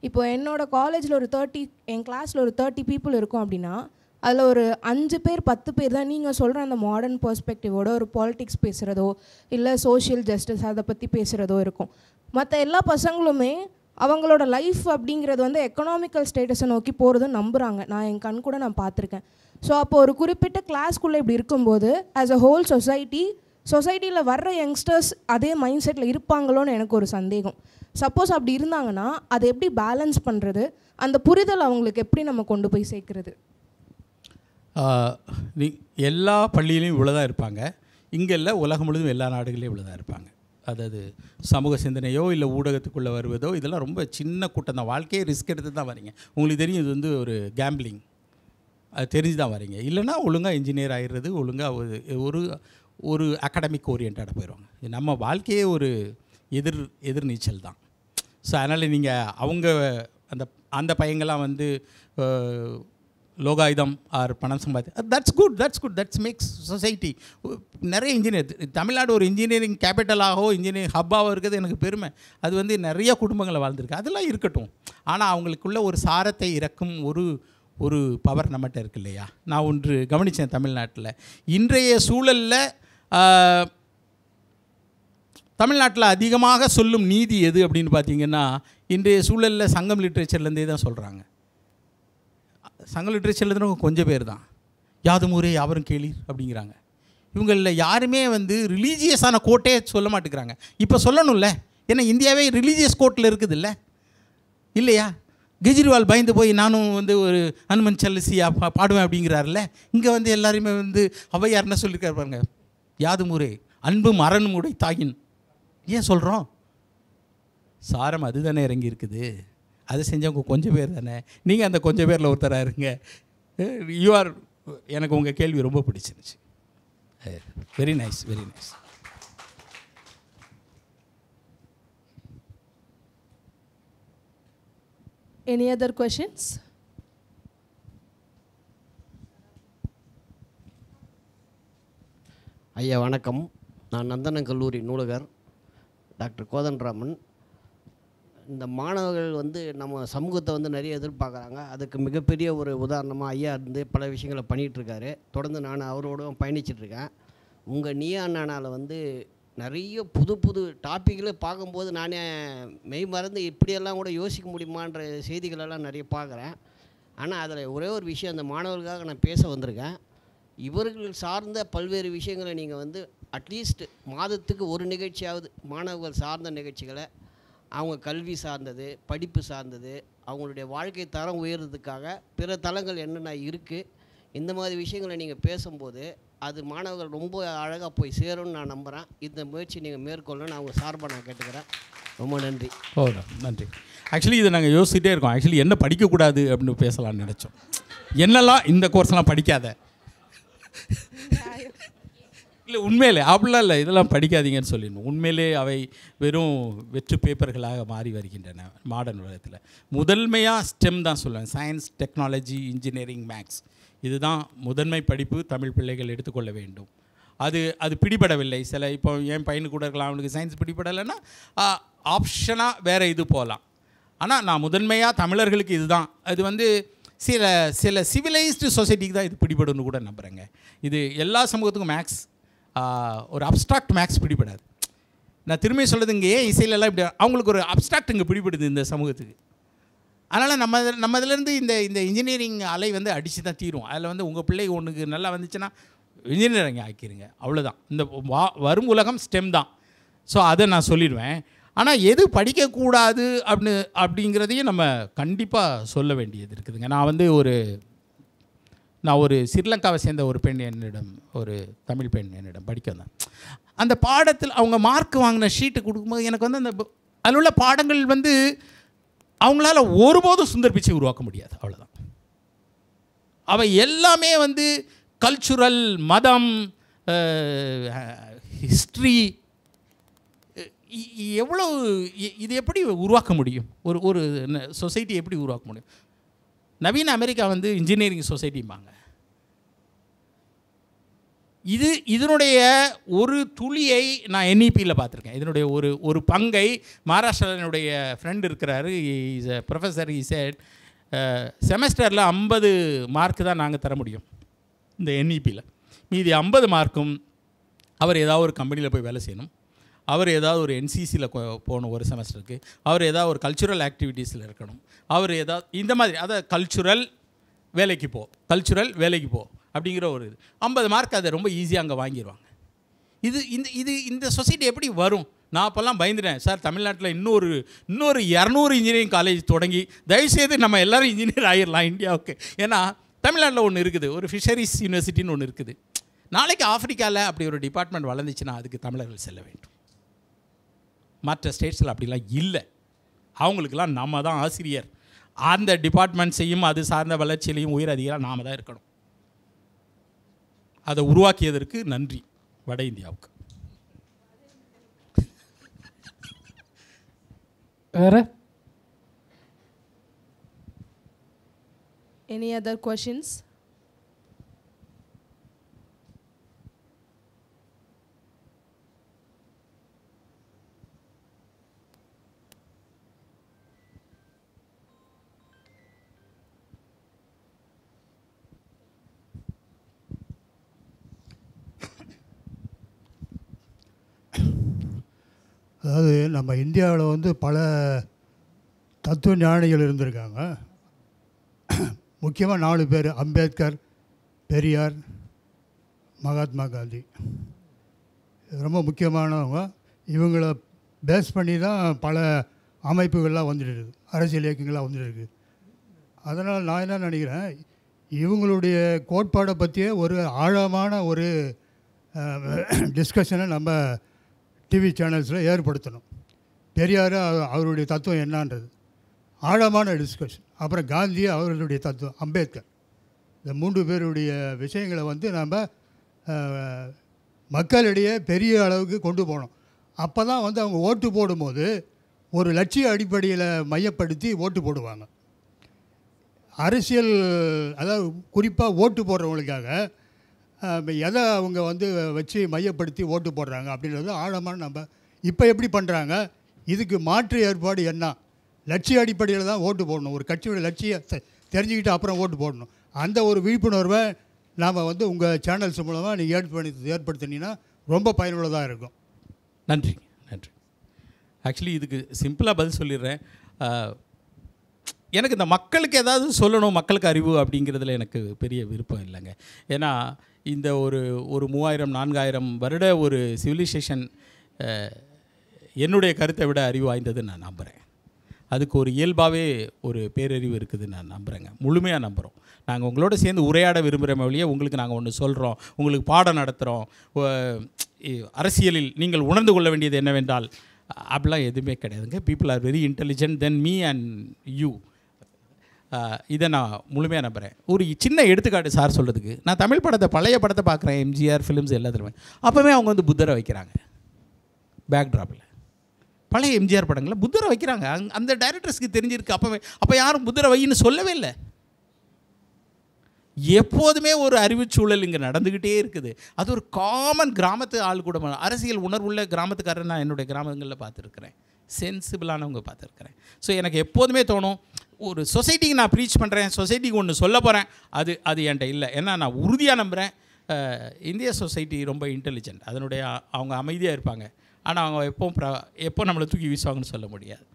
[SPEAKER 3] இப்போது என்னோடய காலேஜில் ஒரு 30, என் கிளாஸில் ஒரு 30 பீப்புள் இருக்கும் அப்படின்னா அதில் ஒரு 5 பேர் 10 பேர் தான் நீங்கள் சொல்கிற அந்த மாடர்ன் பெர்ஸ்பெக்டிவோட ஒரு பாலிடிக்ஸ் பேசுகிறதோ இல்லை சோஷியல் ஜஸ்டிஸ் அதை பற்றி பேசுகிறதோ இருக்கும். மற்ற எல்லா பசங்களுமே அவங்களோட லைஃப் அப்படிங்கிறது வந்து எக்கனாமிக்கல் ஸ்டேட்டஸை நோக்கி போகிறத நம்புகிறாங்க. நான் என் கண் கூட நான் பார்த்துருக்கேன். ஸோ அப்போ ஒரு குறிப்பிட்ட கிளாஸ்க்குள்ளே இப்படி இருக்கும்போது ஆஸ் அ ஹோல் சொசைட்டியில் வர்ற யங்ஸ்டர்ஸ் அதே மைண்ட் செட்டில் இருப்பாங்களோன்னு எனக்கு ஒரு சந்தேகம். சப்போஸ் அப்படி இருந்தாங்கன்னா அதை எப்படி பேலன்ஸ் பண்ணுறது, அந்த புரிதல் அவங்களுக்கு எப்படி நம்ம கொண்டு போய் சேர்க்குறது?
[SPEAKER 1] எல்லா பள்ளியிலையும் இவ்வளோ தான் இருப்பாங்க. இங்கே இல்லை, உலகம் முழுதும் எல்லா நாடுகளையும் இவ்வளோ தான் இருப்பாங்க. அதாவது சமூக சிந்தனையோ இல்லை ஊடகத்துக்குள்ளே வருவதோ இதெல்லாம் ரொம்ப சின்ன கூட்டம் தான். வாழ்க்கையை ரிஸ்க் எடுத்து தான் வரீங்க. உங்களுக்கு தெரியும் இது வந்து ஒரு கேம்பிளிங், அது தெரிஞ்சு தான் வரீங்க. இல்லைனா ஒழுங்காக இன்ஜினியர் ஆகிடுறது, ஒழுங்காக ஒரு அகாடமிக் ஓரியன்டாக போயிடுவாங்க. நம்ம வாழ்க்கையே ஒரு எதிர்நீச்சல் தான். ஸோ அதனால் நீங்கள் அவங்க அந்த பையங்கள்லாம் வந்து லோகாயுதம் ஆர் பணம் சம்பாதி, that's good, that's makes society. நிறைய இன்ஜினியர், தமிழ்நாடு ஒரு இன்ஜினியரிங் கேபிட்டலாகவோ இன்ஜினியரிங் ஹப்பாகவோ இருக்கிறது எனக்கு பெருமை. அது வந்து நிறைய குடும்பங்களை வாழ்ந்துருக்கு, அதெல்லாம் இருக்கட்டும். ஆனால் அவங்களுக்குள்ள ஒரு சாரத்தை இறக்கும் ஒரு பவர் நம்மகிட்ட இருக்கு இல்லையா? நான் ஒன்று கவனித்தேன் தமிழ்நாட்டில் இன்றைய சூழலில் தமிழ்நாட்டில் அதிகமாக சொல்லும் நீதி எது அப்படின்னு பார்த்தீங்கன்னா, இன்றைய சூழலில் சங்கம் லிட்ரேச்சர்லேருந்தே தான் சொல்கிறாங்க. சங்கம் லிட்ரேச்சர்லேருந்து கொஞ்சம் பேர் தான் யாதும் ஊரே யாவரும் கேளீர் அப்படிங்கிறாங்க. இவங்களில் யாருமே வந்து ரிலீஜியஸான கோட்டே சொல்ல மாட்டேங்கிறாங்க. இப்போ சொல்லணும்ல, ஏன்னா இந்தியாவே ரிலீஜியஸ் கோட்டில் இருக்குது இல்லையா? கெஜ்ரிவால் பயந்து போய் நானும் வந்து ஒரு ஹனுமன் சல்லிசியாக பாடுவேன் அப்படிங்கிறாருல்ல. இங்கே வந்து எல்லாருமே வந்து ஔவையார் என்ன சொல்லியிருக்காரு பாருங்க, யாதும் ஊரே அன்பும் அரணும் உடை தாயின். ஏன் சொல்கிறோம்? சாரம் அதுதானே இறங்கி இருக்குது. அது செஞ்சவங்க கொஞ்சம் பேர் தானே. நீங்கள் அந்த கொஞ்சம் பேரில் ஒருத்தராக இருங்க. எனக்கு உங்கள் கேள்வி ரொம்ப பிடிச்சிருந்துச்சு. Very nice.
[SPEAKER 3] Any other questions?
[SPEAKER 4] ஐயா வணக்கம். நான் நந்தனம் கல்லூரி நூலகர் டாக்டர் கோதண்டராமன். இந்த மாணவர்கள் வந்து நம்ம சமூகத்தை வந்து நிறைய எதிர்பார்க்குறாங்க. அதுக்கு மிகப்பெரிய ஒரு உதாரணமாக ஐயா இருந்து பல விஷயங்களை பண்ணிகிட்ருக்காரு. தொடர்ந்து நான் அவரோட பயணிச்சிட்ருக்கேன். உங்கள் நீயா நானாவில் வந்து நிறைய புது டாப்பிக்கில் பார்க்கும்போது நானே மெய் மறந்து இப்படியெல்லாம் கூட யோசிக்க முடியுமான்ற செய்திகளெல்லாம் நிறைய பார்க்குறேன். ஆனால் அதில் ஒரே ஒரு விஷயம், அந்த மாணவர்களுக்காக நான் பேச வந்திருக்கேன். இவர்கள் சார்ந்த பல்வேறு விஷயங்களை நீங்கள் வந்து அட்லீஸ்ட் மாதத்துக்கு ஒரு நிகழ்ச்சியாவது மாணவர்கள் சார்ந்த நிகழ்ச்சிகளை, அவங்க கல்வி சார்ந்தது, படிப்பு சார்ந்தது, அவங்களுடைய வாழ்க்கை தரம் உயர்றதுக்காக பிற தளங்கள் என்னென்ன இருக்குது, இந்த மாதிரி விஷயங்களை நீங்கள் பேசும்போது அது மாணவர்கள் ரொம்ப அழகாக போய் சேரும்னு நான் நம்புகிறேன். இந்த முயற்சி நீங்கள் மேற்கொள்ளணும்னு அவங்க சார்பாக நான் கேட்டுக்கிறேன். ரொம்ப நன்றி.
[SPEAKER 1] நன்றி. ஆக்சுவலி இதை நாங்கள் யோசிச்சுட்டே இருக்கோம். ஆக்சுவலி என்ன படிக்கக்கூடாது அப்படின்னு பேசலாம்னு நினச்சோம். என்னெல்லாம் இந்த கோர்ஸ்லாம் படிக்காத, இல்லை உண்மையிலே அப்படிலாம் இல்லை, இதெல்லாம் படிக்காதீங்கன்னு சொல்லிடணும். உண்மையிலே அவை வெறும் வெற்று பேப்பர்களாக மாறி வருகின்றன மாடர்ன் உலகத்தில். முதன்மையாக ஸ்டெம் தான் சொல்லுவேன். சயின்ஸ், டெக்னாலஜி, இன்ஜினியரிங், மேக்ஸ், இதுதான் முதன்மை படிப்பு தமிழ் பிள்ளைகள் எடுத்துக்கொள்ள வேண்டும். அது பிடிபடவில்லை. இப்போ என் பையனுக்கு கூட இருக்கலாம், அவனுக்கு சயின்ஸ் பிடிபடலைன்னா ஆப்ஷனாக வேறு இது போகலாம். ஆனால் நான் முதன்மையாக தமிழர்களுக்கு இதுதான், அது வந்து சில சில சிவிலைஸ்டு சொசைட்டிக்கு தான் இது பிடிபடுன்னு கூட நம்புகிறேங்க. இது எல்லா சமூகத்துக்கும் மேக்ஸ், ஒரு அப்ஸ்ட்ராக்ட் மேக்ஸ் பிடிபடாது. நான் திரும்பி சொல்கிறது, இங்கே ஏன் இசையிலலாம் இப்படி அவங்களுக்கு ஒரு அப்ஸ்ட்ராக்ட் இங்கே பிடிபடுது இந்த சமூகத்துக்கு. அதனால் நம்ம இதிலேருந்து இந்த இன்ஜினியரிங் அலை வந்து அடித்து தான் தீரும். அதில் வந்து உங்கள் பிள்ளை ஒன்றுக்கு நல்லா வந்துச்சுன்னா இன்ஜினியரிங் ஆக்கிடுங்க, அவ்வளோதான். இந்த வரும் உலகம் ஸ்டெம் தான். ஸோ அதை நான் சொல்லிடுவேன். ஆனால் எது படிக்கக்கூடாது அப்படிங்கிறதையும் நம்ம கண்டிப்பாக சொல்ல வேண்டியது இருக்குதுங்க. நான் ஒரு ஸ்ரீலங்காவை சேர்ந்த ஒரு பெண் என்னிடம், ஒரு தமிழ் பெண் என்னிடம் படிக்க வந்தேன். அந்த பாடத்தில் அவங்க மார்க் வாங்கின ஷீட்டு கொடுக்கும்போது எனக்கு வந்து அந்த அதில் உள்ள பாடங்கள் வந்து அவங்களால ஒருபோதும் சுந்தர் பிச்சை உருவாக்க முடியாது, அவ்வளோதான். அவை எல்லாமே வந்து கல்ச்சுரல், மதம், ஹிஸ்ட்ரி, எவ்வளோ இது எப்படி உருவாக்க முடியும்? ஒரு சொசைட்டி எப்படி உருவாக்க முடியும்? நவீன அமெரிக்கா வந்து இன்ஜினியரிங் சொசைட்டிம்பாங்க. இதனுடைய ஒரு துளியை நான் NEPயில் பார்த்துருக்கேன். இதனுடைய ஒரு பங்கை மகாராஷ்டிராவினுடைய ஃப்ரெண்ட் இருக்கிறாரு, is a professor. E set செமஸ்டரில் 50 மார்க்கு தான் நாங்கள் தர முடியும் இந்த NEPயில். மீதி 50 மார்க்கும் அவர் ஏதாவது ஒரு கம்பெனியில் போய் வேலை செய்யணும், அவர் ஏதாவது ஒரு NCCயில் போகணும் ஒரு செமஸ்டருக்கு, அவர் ஏதாவது ஒரு கல்ச்சுரல் ஆக்டிவிட்டீஸில் இருக்கணும், அவர் ஏதாவது இந்த மாதிரி, அதாவது கல்ச்சுரல் வேலைக்கு போ அப்படிங்கிற ஒரு இது 50 மார்க் அதை ரொம்ப ஈஸியாக அங்கே வாங்கிடுவாங்க. இந்த சொசைட்டி எப்படி வரும்? நான் அப்போல்லாம் பயந்துட்டேன், சார் தமிழ்நாட்டில் இன்னொரு 200 இன்ஜினியரிங் காலேஜ் தொடங்கி தயவுசெய்து நம்ம எல்லோரும் இன்ஜினியர் ஆகிடலாம் இந்தியாவுக்கு. ஏன்னா தமிழ்நாட்டில் ஒன்று இருக்குது, ஒரு ஃபிஷரிஸ் யூனிவர்சிட்டின்னு ஒன்று இருக்குது. நாளைக்கு ஆஃப்ரிக்காவில் அப்படி ஒரு டிபார்ட்மெண்ட் வளர்ந்துச்சுன்னா அதுக்கு தமிழர்கள் செல்ல வேண்டும். மற்ற ஸ்டேட்ஸில் அப்படிலாம் இல்லை. அவங்களுக்கெல்லாம் நம்ம தான் ஆசிரியர். அந்த டிபார்ட்மெண்ட்ஸையும் அது சார்ந்த வளர்ச்சியிலையும் உயர் அதிகாரம் நாம் தான் இருக்கணும். அதை உருவாக்கியதற்கு நன்றி வட இந்தியாவுக்கு.
[SPEAKER 2] வேற
[SPEAKER 3] Any other questions?
[SPEAKER 5] அதாவது நம்ம இந்தியாவில் வந்து பல தத்துவ ஞானிகள் இருந்திருக்காங்க. முக்கியமாக 4 பேர்: அம்பேத்கர், பெரியார், மகாத்மா காந்தி. ரொம்ப முக்கியமானவங்க. இவங்கள பேஸ் பண்ணி தான் பல அமைப்புகள்லாம் வந்துட்டு, அரசியல் இயக்கங்கள்லாம் வந்துட்டு. அதனால் நான் என்ன நினைக்கிறேன், இவங்களுடைய கோட்பாடை பற்றிய ஒரு ஆழமான ஒரு டிஸ்கஷனை நம்ம டிவி சேனல்ஸில் ஏற்படுத்தணும். பெரியார் அவருடைய தத்துவம் என்னான்றது ஆழமான டிஸ்கஷன். அப்புறம் காந்தி அவர்களுடைய தத்துவம், அம்பேத்கர், இந்த 3 பேருடைய விஷயங்களை வந்து நம்ம மக்களிடையே பெரிய அளவுக்கு கொண்டு போகணும். அப்போ தான் வந்து அவங்க ஓட்டு போடும்போது ஒரு லட்சிய அடிப்படையில் மையப்படுத்தி ஓட்டு போடுவாங்க. அரசியல், அதாவது குறிப்பாக ஓட்டு போடுறவங்களுக்காக எதை அவங்க வந்து வச்சு மையப்படுத்தி ஓட்டு போடுறாங்க அப்படின்றது ஆழமான நம்ம இப்போ எப்படி பண்ணுறாங்க, இதுக்கு மாற்று ஏற்பாடு என்ன? லட்சிய அடிப்படையில் தான் ஓட்டு போடணும். ஒரு கட்சியோட லட்சியத்தை தெரிஞ்சுக்கிட்டு அப்புறம் ஓட்டு போடணும். அந்த ஒரு விழிப்புணர்வை நாம் வந்து உங்கள் சேனல்ஸ் மூலமாக நீங்கள் ஏற்படுத்தினீங்கன்னா ரொம்ப பயனுள்ளதாக இருக்கும்.
[SPEAKER 1] நன்றி. ஆக்சுவலி இதுக்கு சிம்பிளாக பதில் சொல்லிடுறேன். எனக்கு இந்த மக்களுக்கு ஏதாவது சொல்லணும், மக்களுக்கு அறிவு அப்படிங்கிறதுல எனக்கு பெரிய விருப்பம் இல்லைங்க. ஏன்னா இந்த ஒரு 3000-4000 வருட ஒரு சிவிலைசேஷன் என்னுடைய கருத்தை விட அறிவு வாய்ந்ததுன்னு நான் நம்புகிறேன். அதுக்கு ஒரு இயல்பாகவே ஒரு பேரறிவு இருக்குதுன்னு நான் நம்புகிறேங்க, முழுமையாக நம்புகிறோம். நாங்கள் உங்களோட சேர்ந்து உரையாட விரும்புகிற வழியே உங்களுக்கு நாங்கள் ஒன்று சொல்கிறோம், உங்களுக்கு பாடம் நடத்துகிறோம். அரசியலில் நீங்கள் உணர்ந்து கொள்ள வேண்டியது என்னவென்றால் அப்படிலாம் எதுவுமே கிடையாதுங்க. People are very intelligent than me and you. இதை நான் முழுமையாக நம்புகிறேன். ஒரு சின்ன எடுத்துக்காட்டு சார் சொல்கிறதுக்கு, நான் தமிழ் படத்தை, பழைய படத்தை பார்க்குறேன், எம்ஜிஆர் ஃபிலிம்ஸ் எல்லாத்துலையுமே. அப்போவே அவங்க வந்து புத்தரை வைக்கிறாங்க பேக்ட்ராப்பில். பழைய எம்ஜிஆர் படங்களில் புத்தரை வைக்கிறாங்க. அந்த டைரக்டர்ஸ்க்கு தெரிஞ்சிருக்கு. அப்போ யாரும் புத்தரை வையின்னு சொல்லவே இல்லை. எப்போதுமே ஒரு அறிவுச்சூழல் இங்கே நடந்துக்கிட்டே இருக்குது. அது ஒரு காமன் கிராமத்து ஆள் கூட, அரசியல் உணர்வுள்ள கிராமத்துக்காரர் நான் என்னுடைய கிராமங்களில் பார்த்துருக்குறேன். சென்சிபிளானவங்க பார்த்துருக்குறேன். ஸோ எனக்கு எப்போதுமே தோணும், ஒரு சொசைட்டிக்கு நான் ப்ரீச் பண்ணுறேன், சொசைட்டிக்கு ஒன்று சொல்ல போகிறேன், அது என்கிட்ட இல்லை. ஏன்னா நான் உறுதியாக நம்புகிறேன் இந்திய சொசைட்டி ரொம்ப இன்டெலிஜென்ட். அதனுடைய அவங்க அமைதியாக இருப்பாங்க, ஆனால் அவங்க எப்போ நம்மளை தூக்கி வீசுவாங்கன்னு சொல்ல முடியாது.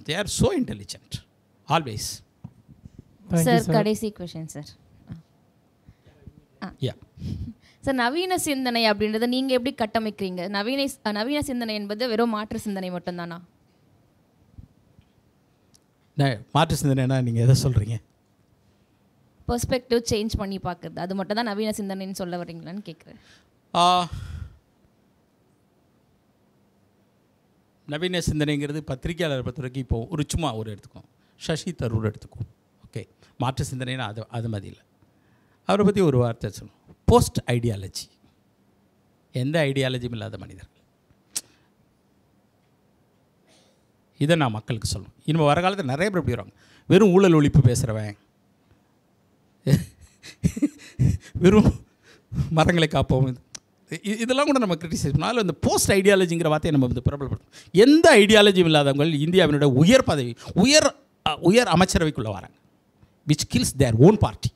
[SPEAKER 1] They are so intelligent always.
[SPEAKER 2] Sir கடைசி கொஷின் சார்.
[SPEAKER 1] யா
[SPEAKER 2] சார், நவீன சிந்தனை அப்படின்றத நீங்கள் எப்படி கட்டமைக்கிறீங்க? நவீன சிந்தனை என்பது வெறும் மாற்று சிந்தனை மட்டும்தானா?
[SPEAKER 1] மாற்று சிந்தனைனா நீங்கள் எதை சொல்கிறீங்க?
[SPEAKER 2] பெர்ஸ்பெக்டிவ் சேஞ்ச் பண்ணி பார்க்குறது, அது மட்டும் தான் நவீன சிந்தனைன்னு சொல்ல வரீங்களான்னு கேட்குறேன்.
[SPEAKER 1] நவீன சிந்தனைங்கிறது பத்திரிகையாளர் பொறுத்தவரைக்கும் இப்போது சும்மா எடுத்துக்கோம், சசி தரூர் எடுத்துக்கோம். ஓகே, மாற்று சிந்தனைனா அது மாதிரி இல்லை. அவரை பற்றி ஒரு வார்த்தை சொல்லணும், போஸ்ட் ஐடியாலஜி. எந்த ஐடியாலஜியும் இல்லாத மனிதர்கள். இதை நான் மக்களுக்கு சொல்லணும். இனிமேல் வர காலத்தில் நிறைய பேர் எப்படி வருவாங்க, வெறும் ஊழல் ஒழிப்பு பேசுகிறவன், வெறும் மரங்களை காப்போம், இதெல்லாம் கூட நம்ம கிரிட்டிசைஸ் பண்ணோம். அதில் இந்த போஸ்ட் ஐடியாலஜிங்கிற வார்த்தையை நம்ம வந்து பிரபலப்படுத்தும். எந்த ஐடியாலஜியும் இல்லாதவங்க இந்தியாவினுடைய உயர் பதவி, உயர் அமைச்சரவைக்குள்ளே வராங்க, which kills their own party.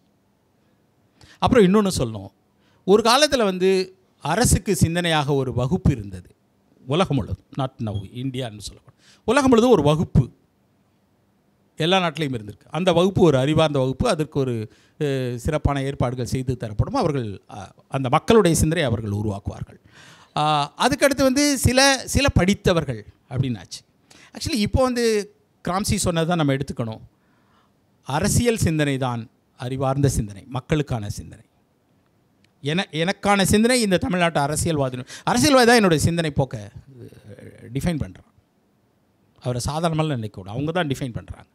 [SPEAKER 1] அப்புறம் இன்னொன்று சொல்லணும், ஒரு காலத்தில் வந்து அரசுக்கு சிந்தனையாக ஒரு வகுப்பு இருந்தது உலகம் முழுவதும், நாட் நவ் இந்தியான்னு சொல்லக்கூடாது, உலகம் முழுவதும் ஒரு வகுப்பு எல்லா நாட்டிலையும் இருந்திருக்கு. அந்த வகுப்பு ஒரு அறிவார்ந்த வகுப்பு, அதற்கு ஒரு சிறப்பான ஏற்பாடுகள் செய்து தரப்படும். அவர்கள் அந்த மக்களுடைய சிந்தனை அவர்கள் உருவாக்குவார்கள். அதுக்கடுத்து வந்து சில படித்தவர்கள் அப்படின்னாச்சு. ஆக்சுவலி இப்போ வந்து கிராம்சி சொன்னது தான் நம்ம எடுத்துக்கணும். அரசியல் சிந்தனை தான் அறிவார்ந்த சிந்தனை, மக்களுக்கான சிந்தனை. எனக்கான சிந்தனை இந்த தமிழ்நாட்டு அரசியல்வாதி தான் என்னுடைய சிந்தனை போக்க டிஃபைன் பண்ணுறான். அவரை சாதாரணமாக நினைக்கக்கூடாது, அவங்க தான் டிஃபைன் பண்ணுறாங்க.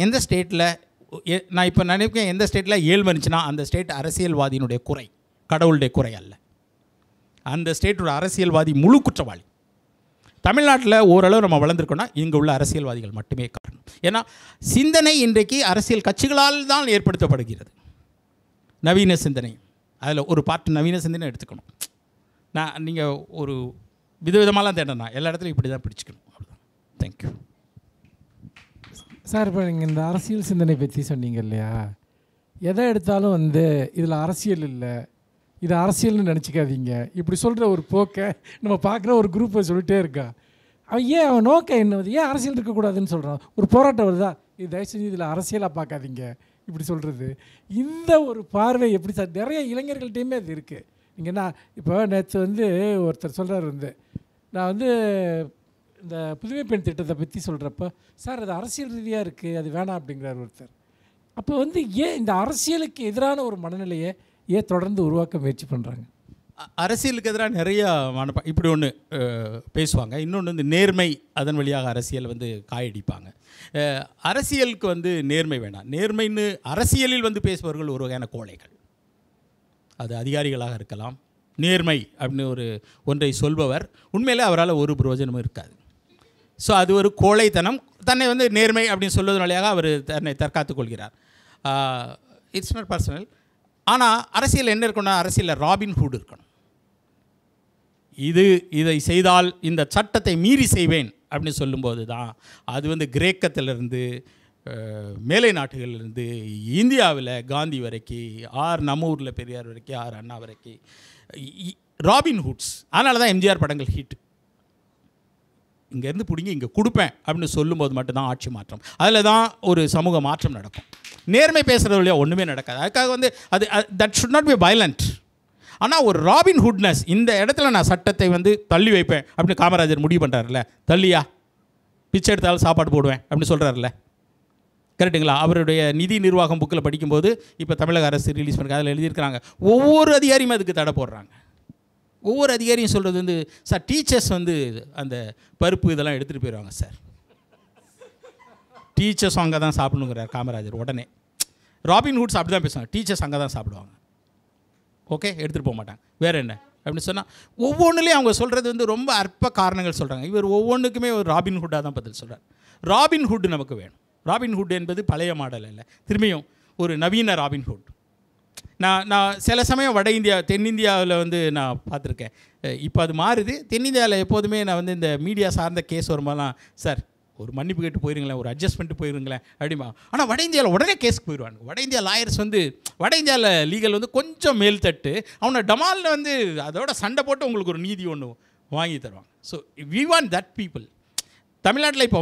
[SPEAKER 1] எந்த ஸ்டேட்டில் நான் இப்போ நினைக்கிறேன், எந்த ஸ்டேட்டில் ஏழ்மை இருந்துச்சுன்னா அந்த ஸ்டேட் அரசியல்வாதியினுடைய குறை, கடவுளுடைய குறை அல்ல. அந்த ஸ்டேட்டோட அரசியல்வாதி முழு குற்றவாளி. தமிழ்நாட்டில் ஓரளவு நம்ம வளர்ந்துருக்கோன்னா இங்கே உள்ள அரசியல்வாதிகள் மட்டுமே காரணம். ஏன்னா சிந்தனை இன்றைக்கு அரசியல் கட்சிகளால் தான் ஏற்படுத்தப்படுகிறது. நவீன சிந்தனை அதில் ஒரு பாட்டு நவீன சிந்தனை எடுத்துக்கணும். நீங்கள் ஒரு விதவிதமாலாம் தேடனா எல்லா இடத்துலையும் இப்படி தான் பிடிச்சிக்கணும். அவ்வளோதான். Thank you
[SPEAKER 6] sir. இப்போ நீங்கள் இந்த அரசியல் சிந்தனை பற்றி சொன்னீங்க இல்லையா, எதை எடுத்தாலும் வந்து இதில் அரசியல் இல்லை, இது அரசியல்னு நினச்சிக்காதீங்க, இப்படி சொல்கிற ஒரு போக்கை நம்ம பார்க்குற ஒரு குரூப்பை சொல்லிகிட்டே இருக்கா. அவன் நோக்கம் என்னது, ஏன் அரசியல் இருக்கக்கூடாதுன்னு சொல்கிறான். ஒரு போராட்டம் வருதா, இது தயவு செஞ்சு இதில் அரசியலாக பார்க்காதீங்க இப்படி சொல்கிறது. இந்த ஒரு பார்வை எப்படி சார் நிறைய இளைஞர்கள்ட்டையுமே அது இருக்குது. நீங்கள் நான் இப்போ நேற்று வந்து ஒருத்தர் சொல்கிறார் வந்து, நான் வந்து இந்த புதுமை பெண் திட்டத்தை பற்றி சொல்கிறப்ப, சார் அது அரசியல் ரீதியாக இருக்குது, அது வேணாம் அப்படிங்கிறார் ஒருத்தர். அப்போ வந்து ஏன் இந்த அரசியலுக்கு எதிரான ஒரு மனநிலையை ஏன் தொடர்ந்து உருவாக்க முயற்சி பண்ணுறாங்க?
[SPEAKER 1] அரசியலுக்கு எதிராக நிறையா இப்படி ஒன்று பேசுவாங்க. இன்னொன்று வந்து நேர்மை, அதன் வழியாக அரசியல் வந்து காயடிப்பாங்க. அரசியலுக்கு வந்து நேர்மை வேணாம். நேர்மைன்னு அரசியலில் வந்து பேசுபவர்கள் ஒரு வகையான கோழைகள். அது அதிகாரிகளாக இருக்கலாம். நேர்மை அப்படின்னு ஒன்றை சொல்பவர் உண்மையிலே அவரால் ஒரு பிரயோஜனமும் இருக்காது. ஸோ அது ஒரு கோழைத்தனம். தன்னை வந்து நேர்மை அப்படின்னு சொல்வதன் வழியாக அவர் தன்னை தற்காத்து கொள்கிறார். It's not personal. ஆனால் அரசியல் என்ன இருக்கணும்னா, அரசியலில் ராபின்ஹுட் இருக்கணும். இதை செய்தால் இந்த சட்டத்தை மீறி செய்வேன் அப்படின்னு சொல்லும்போது தான் அது வந்து கிரேக்கத்திலிருந்து மேலை நாட்டுகளிலிருந்து இந்தியாவில் காந்தி வரைக்கும் நம்ம ஊரில் பெரியார் வரைக்கும் அண்ணா வரைக்கும் ராபின்ஹுட்ஸ். அதனால தான் எம்ஜிஆர் படங்கள் ஹிட். இங்கேருந்து பிடிங்கி இங்கே கொடுப்பேன் அப்படின்னு சொல்லும்போது மட்டும்தான் ஆட்சி மாற்றம், அதில் தான் ஒரு சமூக மாற்றம் நடக்கும். நேர்மை பேசுகிறது வழியாக ஒன்றுமே நடக்காது. அதுக்காக வந்து அது that should not be violent. ஆனால் ஒரு ராபின்ஹுட்னஸ், இந்த இடத்துல நான் சட்டத்தை வந்து தள்ளி வைப்பேன் அப்படின்னு காமராஜர் முடிவு பண்ணுறாருல, தள்ளியா பிச்சை எடுத்தாலும் சாப்பாடு போடுவேன் அப்படின்னு சொல்கிறாருல்ல, கரெக்டுங்களா? அவருடைய நிதி நிர்வாகம் புக்கில் படிக்கும்போது இப்போ தமிழக அரசு ரிலீஸ் பண்ணுறாங்க, அதில் எழுதியிருக்கிறாங்க ஒவ்வொரு அதிகாரியும் அதுக்கு தடை போடுறாங்க. ஒவ்வொரு அதிகாரியும் சொல்கிறது வந்து, சார் டீச்சர்ஸ் வந்து அந்த பருப்பு இதெல்லாம் எடுத்துகிட்டு போயிடுவாங்க சார், டீச்சர்ஸ் அங்கே தான் சாப்பிடணுங்கிறார் காமராஜர். உடனே ராபின்ஹுட்ஸ் அப்படி தான் பேசுவாங்க, டீச்சர்ஸ் அங்கே தான் சாப்பிடுவாங்க, ஓகே எடுத்துகிட்டு போக மாட்டாங்க, வேறு என்ன அப்படின்னு சொன்னால் ஒவ்வொன்றுலேயும் அவங்க சொல்கிறது வந்து ரொம்ப அற்ப காரணங்கள் சொல்கிறாங்க. இவர் ஒவ்வொன்றுக்குமே ஒரு ராபின்ஹுட்டாக தான் பதில் சொல்கிறார். ராபின்ஹுட் நமக்கு வேணும். ராபின்ஹுட் என்பது பழைய மாடல் இல்லை, திரும்பியும் ஒரு நவீன ராபின்ஹுட். நான் சில சமயம் வட இந்தியா தென்னிந்தியாவில் வந்து நான் பார்த்துருக்கேன். இப்போ அது மாறுது. தென்னிந்தியாவில் எப்போதுமே நான் வந்து இந்த மீடியா சார்ந்த கேஸ் வரும்போதெல்லாம் சார் ஒரு மன்னிப்பு கேட்டு போயிருங்களேன், ஒரு அட்ஜஸ்ட் பண்ணிட்டு போயிருங்களேன் அப்படிமா. ஆனால் வட இந்தியாவில் உடனே கேஸுக்கு போயிடுவாங்க. வட இந்தியா லாயர்ஸ் வந்து வட இந்தியாவில் லீகல் வந்து கொஞ்சம் மேல் தட்டு, அவனை டமாலில் வந்து அதோட சண்டை போட்டு உங்களுக்கு ஒரு நீதி ஒன்று வாங்கி தருவாங்க. So we want that people. தமிழ்நாட்டில் இப்போ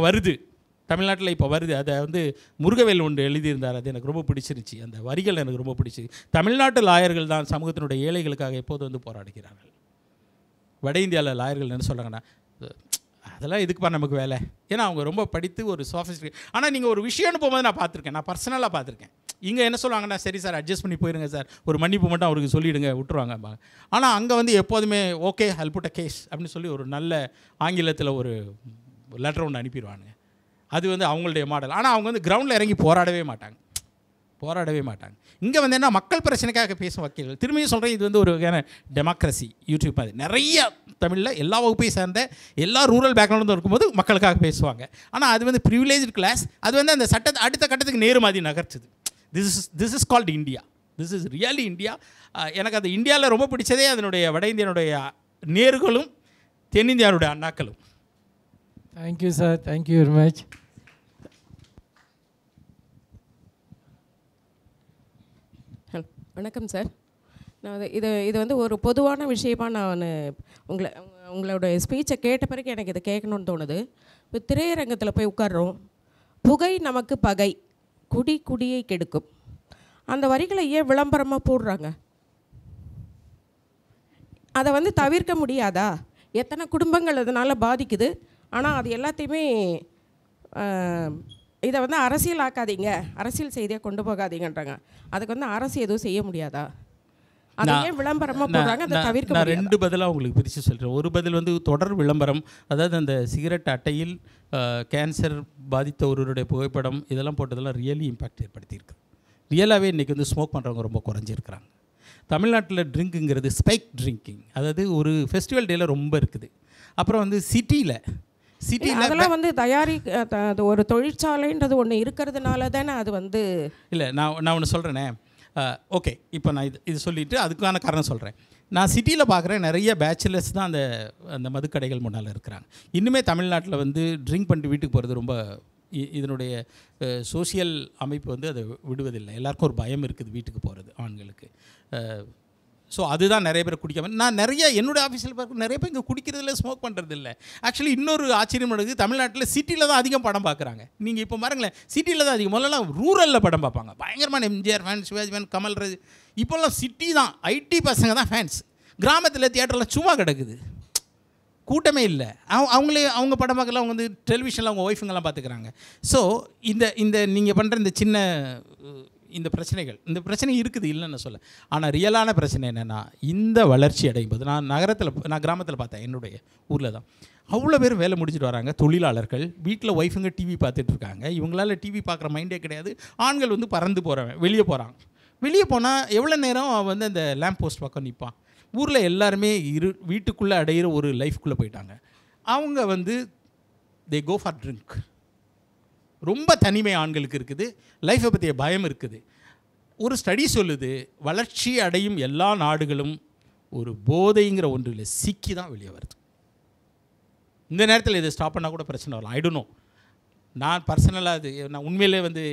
[SPEAKER 1] வருது. அதை வந்து முருகவேல் ஒன்று எழுதியிருந்தார். அது எனக்கு ரொம்ப பிடிச்சிருச்சு. அந்த வரிகள் எனக்கு ரொம்ப பிடிச்சிருக்கு. தமிழ்நாட்டு லாயர்கள் தான் சமூகத்தினுடைய ஏழைகளுக்காக எப்போது வந்து போராடுகிறார்கள். வட இந்தியாவில் லாயர்கள் என்ன சொல்கிறாங்கன்னா, அதெல்லாம் எதுக்குப்பா நமக்கு வேலை, ஏன்னா அவங்க ரொம்ப படித்து ஒரு சோஃபிஸ்டிகேட். ஆனால் நீங்கள் ஒரு விஷயம்னு போகும்போது நான் பார்த்துருக்கேன், நான் பர்சனலாக பார்த்துருக்கேன். இங்கே என்ன சொல்லுவாங்கன்னா, சரி சார் அட்ஜஸ்ட் பண்ணி போயிருங்க சார், ஒரு மன்னிப்பு மட்டும் அவருக்கு சொல்லிவிடுங்க, விட்டுருவாங்க. ஆனால் அங்கே வந்து எப்போதுமே okay I'll put a case அப்படின்னு சொல்லி ஒரு நல்ல ஆங்கிலத்தில் ஒரு லெட்டர் ஒன்று அனுப்பிடுவாங்க. அது வந்து அவங்களுடைய மாடல். ஆனால் அவங்க வந்து கிரவுண்டில் இறங்கி போராடவே மாட்டாங்க. இங்கே வந்து என்ன மக்கள் பிரச்சனைக்காக பேசும் வக்கீல்கள். திரும்பியும் சொல்கிறேன், இது வந்து ஒரு வகையான டெமோக்ரஸி. யூடியூப் அது நிறைய தமிழில் எல்லா வகுப்பையும் சேர்ந்த எல்லா ரூரல் பேக்ரவுண்டும் இருக்கும்போது மக்களுக்காக பேசுவாங்க. ஆனால் அது வந்து ப்ரிவிலேஜ்டு கிளாஸ். அது வந்து அந்த சட்டத்தை அடுத்த கட்டத்துக்கு நேரு மாதிரி நகர்த்துது. This is called India. This is really India. எனக்கு அது இந்தியாவில் ரொம்ப பிடிச்சதே அதனுடைய வட இந்தியனுடைய நேர்களும் தென்னிந்தியாவுடைய அண்ணாக்களும்.
[SPEAKER 6] Thank you sir, thank you very much.
[SPEAKER 7] வணக்கம் சார். நான் இது வந்து ஒரு பொதுவான விஷயமாக நான் உங்களோட ஸ்பீச்சை கேட்ட பிறகு எனக்கு இதை கேட்கணுன்னு தோணுது. இப்போ திரையரங்கத்தில் போய் உட்கார்றோம். புகை நமக்கு பகை, குடியை கெடுக்கும். அந்த வரிகளை ஏன் விளம்பரமாக போடுறாங்க? அதை வந்து தவிர்க்க முடியாதா? எத்தனை குடும்பங்கள் அதனால் பாதிக்குது. ஆனால் அது எல்லாத்தையுமே இதை வந்து அரசியல் ஆக்காதீங்க, அரசியல் செய்தியாக கொண்டு போகாதீங்கன்றாங்க. அதுக்கு வந்து அரசு எதுவும் செய்ய முடியாதா? அதை ஏன் விளம்பரமாக போடுறாங்க? அதை தவிர்க்க
[SPEAKER 1] நான் 2 பதிலாக உங்களுக்கு பிரித்து சொல்கிறேன். ஒரு பதில் வந்து தொடர் விளம்பரம், அதாவது அந்த சிகரெட் அட்டையில் கேன்சர் பாதித்த ஒருவருடைய புகைப்படம் இதெல்லாம் போட்டதெல்லாம் ரியலி இம்பேக்ட் ஏற்படுத்தியிருக்கு. ரியலாகவே இன்றைக்கி வந்து ஸ்மோக் பண்ணுறவங்க ரொம்ப குறைஞ்சிருக்கிறாங்க. தமிழ்நாட்டில் ட்ரிங்க்குங்கிறது ஸ்பைக் ட்ரிங்கிங், அதாவது ஒரு ஃபெஸ்டிவல் டேயில் ரொம்ப இருக்குது. அப்புறம் வந்து சிட்டியில்
[SPEAKER 7] அதெல்லாம் வந்து ஒரு தொழிற்சாலைன்றது ஒன்று இருக்கிறதுனால தானே அது வந்து
[SPEAKER 1] இல்லை. நான் ஒன்று சொல்கிறேனே, ஓகே இப்போ நான் இது சொல்லிவிட்டு அதுக்கான காரணம் சொல்கிறேன். நான் சிட்டியில் பார்க்குறேன் நிறைய பேச்சுலர்ஸ் தான் அந்த மதுக்கடைகள் முன்னால் இருக்கிறாங்க. இன்னுமே தமிழ்நாட்டில் வந்து ட்ரிங்க் பண்ணிட்டு வீட்டுக்கு போகிறது ரொம்ப இதனுடைய சோசியல் அமைப்பு வந்து அதை விடுவதில்லை. எல்லாருக்கும் ஒரு பயம் இருக்குது வீட்டுக்கு போகிறது ஆண்களுக்கு. ஸோ அதுதான் நிறைய பேர் குடிக்காமல். நான் நிறைய என்னோடய ஆஃபீஸில் பார்க்க நிறைய பேர் இங்கே குடிக்கிறதில்ல, ஸ்மோக் பண்ணுறது இல்லை. ஆக்சுவலி இன்னொரு ஆச்சரியம் நடக்குது, தமிழ்நாட்டில் சிட்டியில் தான் அதிகம் படம் பார்க்குறாங்க. நீங்கள் இப்போ பாருங்களேன், சிட்டியில் தான் அதிகம். முதல்லலாம் ரூரலில் படம் பார்ப்பாங்க, பயங்கரமான எம்ஜிஆர் ஃபேன்ஸ், சிவாஜி ஃபேன், கமல்ராஜ். இப்போல்லாம் சிட்டி தான், ஐடி பசங்க தான் ஃபேன்ஸ். கிராமத்தில் தியேட்டரில் சும்மா கிடக்குது, கூட்டமே இல்லை. அவங்க படம் பார்க்கல, அவங்க வந்து டெலிவிஷனில் அவங்க ஒய்ஃபுங்கெல்லாம் பார்த்துக்கிறாங்க. ஸோ இந்த நீங்கள் பண்ணுற இந்த சின்ன இந்த பிரச்சனை இருக்குது இல்லைன்னு சொல்ல. ஆனால் ரியலான பிரச்சனை என்னென்னா, இந்த வளர்ச்சி அடையும் போது நான் கிராமத்தில் பார்த்தேன், என்னுடைய ஊரில் தான் அவ்வளோ பேர் வேலை முடிச்சுட்டு வராங்க. தொழிலாளர்கள் வீட்டில் ஒய்ஃபுங்க டிவி பார்த்துட்டு இருக்காங்க. இவங்களால டிவி பார்க்குற மைண்டே கிடையாது. ஆண்கள் வந்து பறந்து போகிறவன் வெளியே போகிறாங்க. வெளியே போனால் எவ்வளோ நேரம் வந்து அந்த லேம்ப் போஸ்ட் பக்கம் நிற்பான். ஊரில் எல்லாருமே வீட்டுக்குள்ளே அடையிற ஒரு லைஃப்குள்ளே போயிட்டாங்க. அவங்க வந்து தே கோ ஃபார் ட்ரிங்க். ரொம்ப தனிமை ஆண்களுக்கு இருக்குது, லைஃப்பை பற்றிய பயம் இருக்குது. ஒரு ஸ்டடி சொல்லுது, வளர்ச்சி அடையும் எல்லா நாடுகளும் ஒரு போதைங்கிற ஒன்றில் சிக்கி தான் வெளியே வருது. இந்த நேரத்தில் இதை ஸ்டாப் பண்ணால் கூட பிரச்சனை வரலாம். I don't know. நான் பர்சனலாக நான் உண்மையிலே வந்து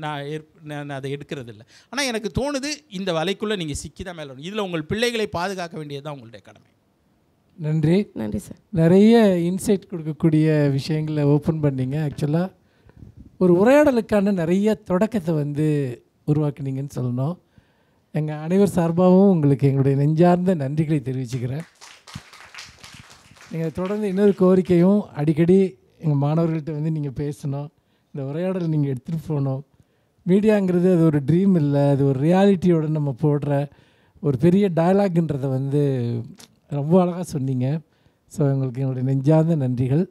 [SPEAKER 1] நான் அதை எடுக்கிறது இல்லை. ஆனால் எனக்கு தோணுது, இந்த வலைக்குள்ளே நீங்கள் சிக்கி தான் மேலே வரணும். இதில் உங்கள் பிள்ளைகளை பாதுகாக்க வேண்டியது தான் உங்களுடைய கடமை.
[SPEAKER 6] நன்றி சார். நிறைய இன்சைட் கொடுக்கக்கூடிய விஷயங்களை ஓப்பன் பண்ணிங்க. ஆக்சுவலாக ஒரு உரையாடலுக்கான நிறைய தொடக்கத்தை வந்து உருவாக்குனீங்கன்னு சொல்லணும். எங்கள் அனைவர் சார்பாகவும் உங்களுக்கு எங்களுடைய நெஞ்சார்ந்த நன்றிகளை தெரிவிச்சுக்கிறேன். நீங்கள் தொடர்ந்து இன்னொரு கோரிக்கையும், அடிக்கடி எங்கள் மாணவர்கள்ட்ட வந்து நீங்கள் பேசணும், இந்த உரையாடலை நீங்கள் எடுத்துகிட்டு போகணும். மீடியாங்கிறது அது ஒரு ட்ரீம் இல்லை, அது ஒரு ரியாலிட்டியோடு நம்ம போடுற ஒரு பெரிய டயலாக்ன்றதை வந்து ரொம்ப அழகாக சொன்னீங்க. ஸோ உங்களுக்கு என்னுடைய நெஞ்சார்ந்த நன்றிகள்.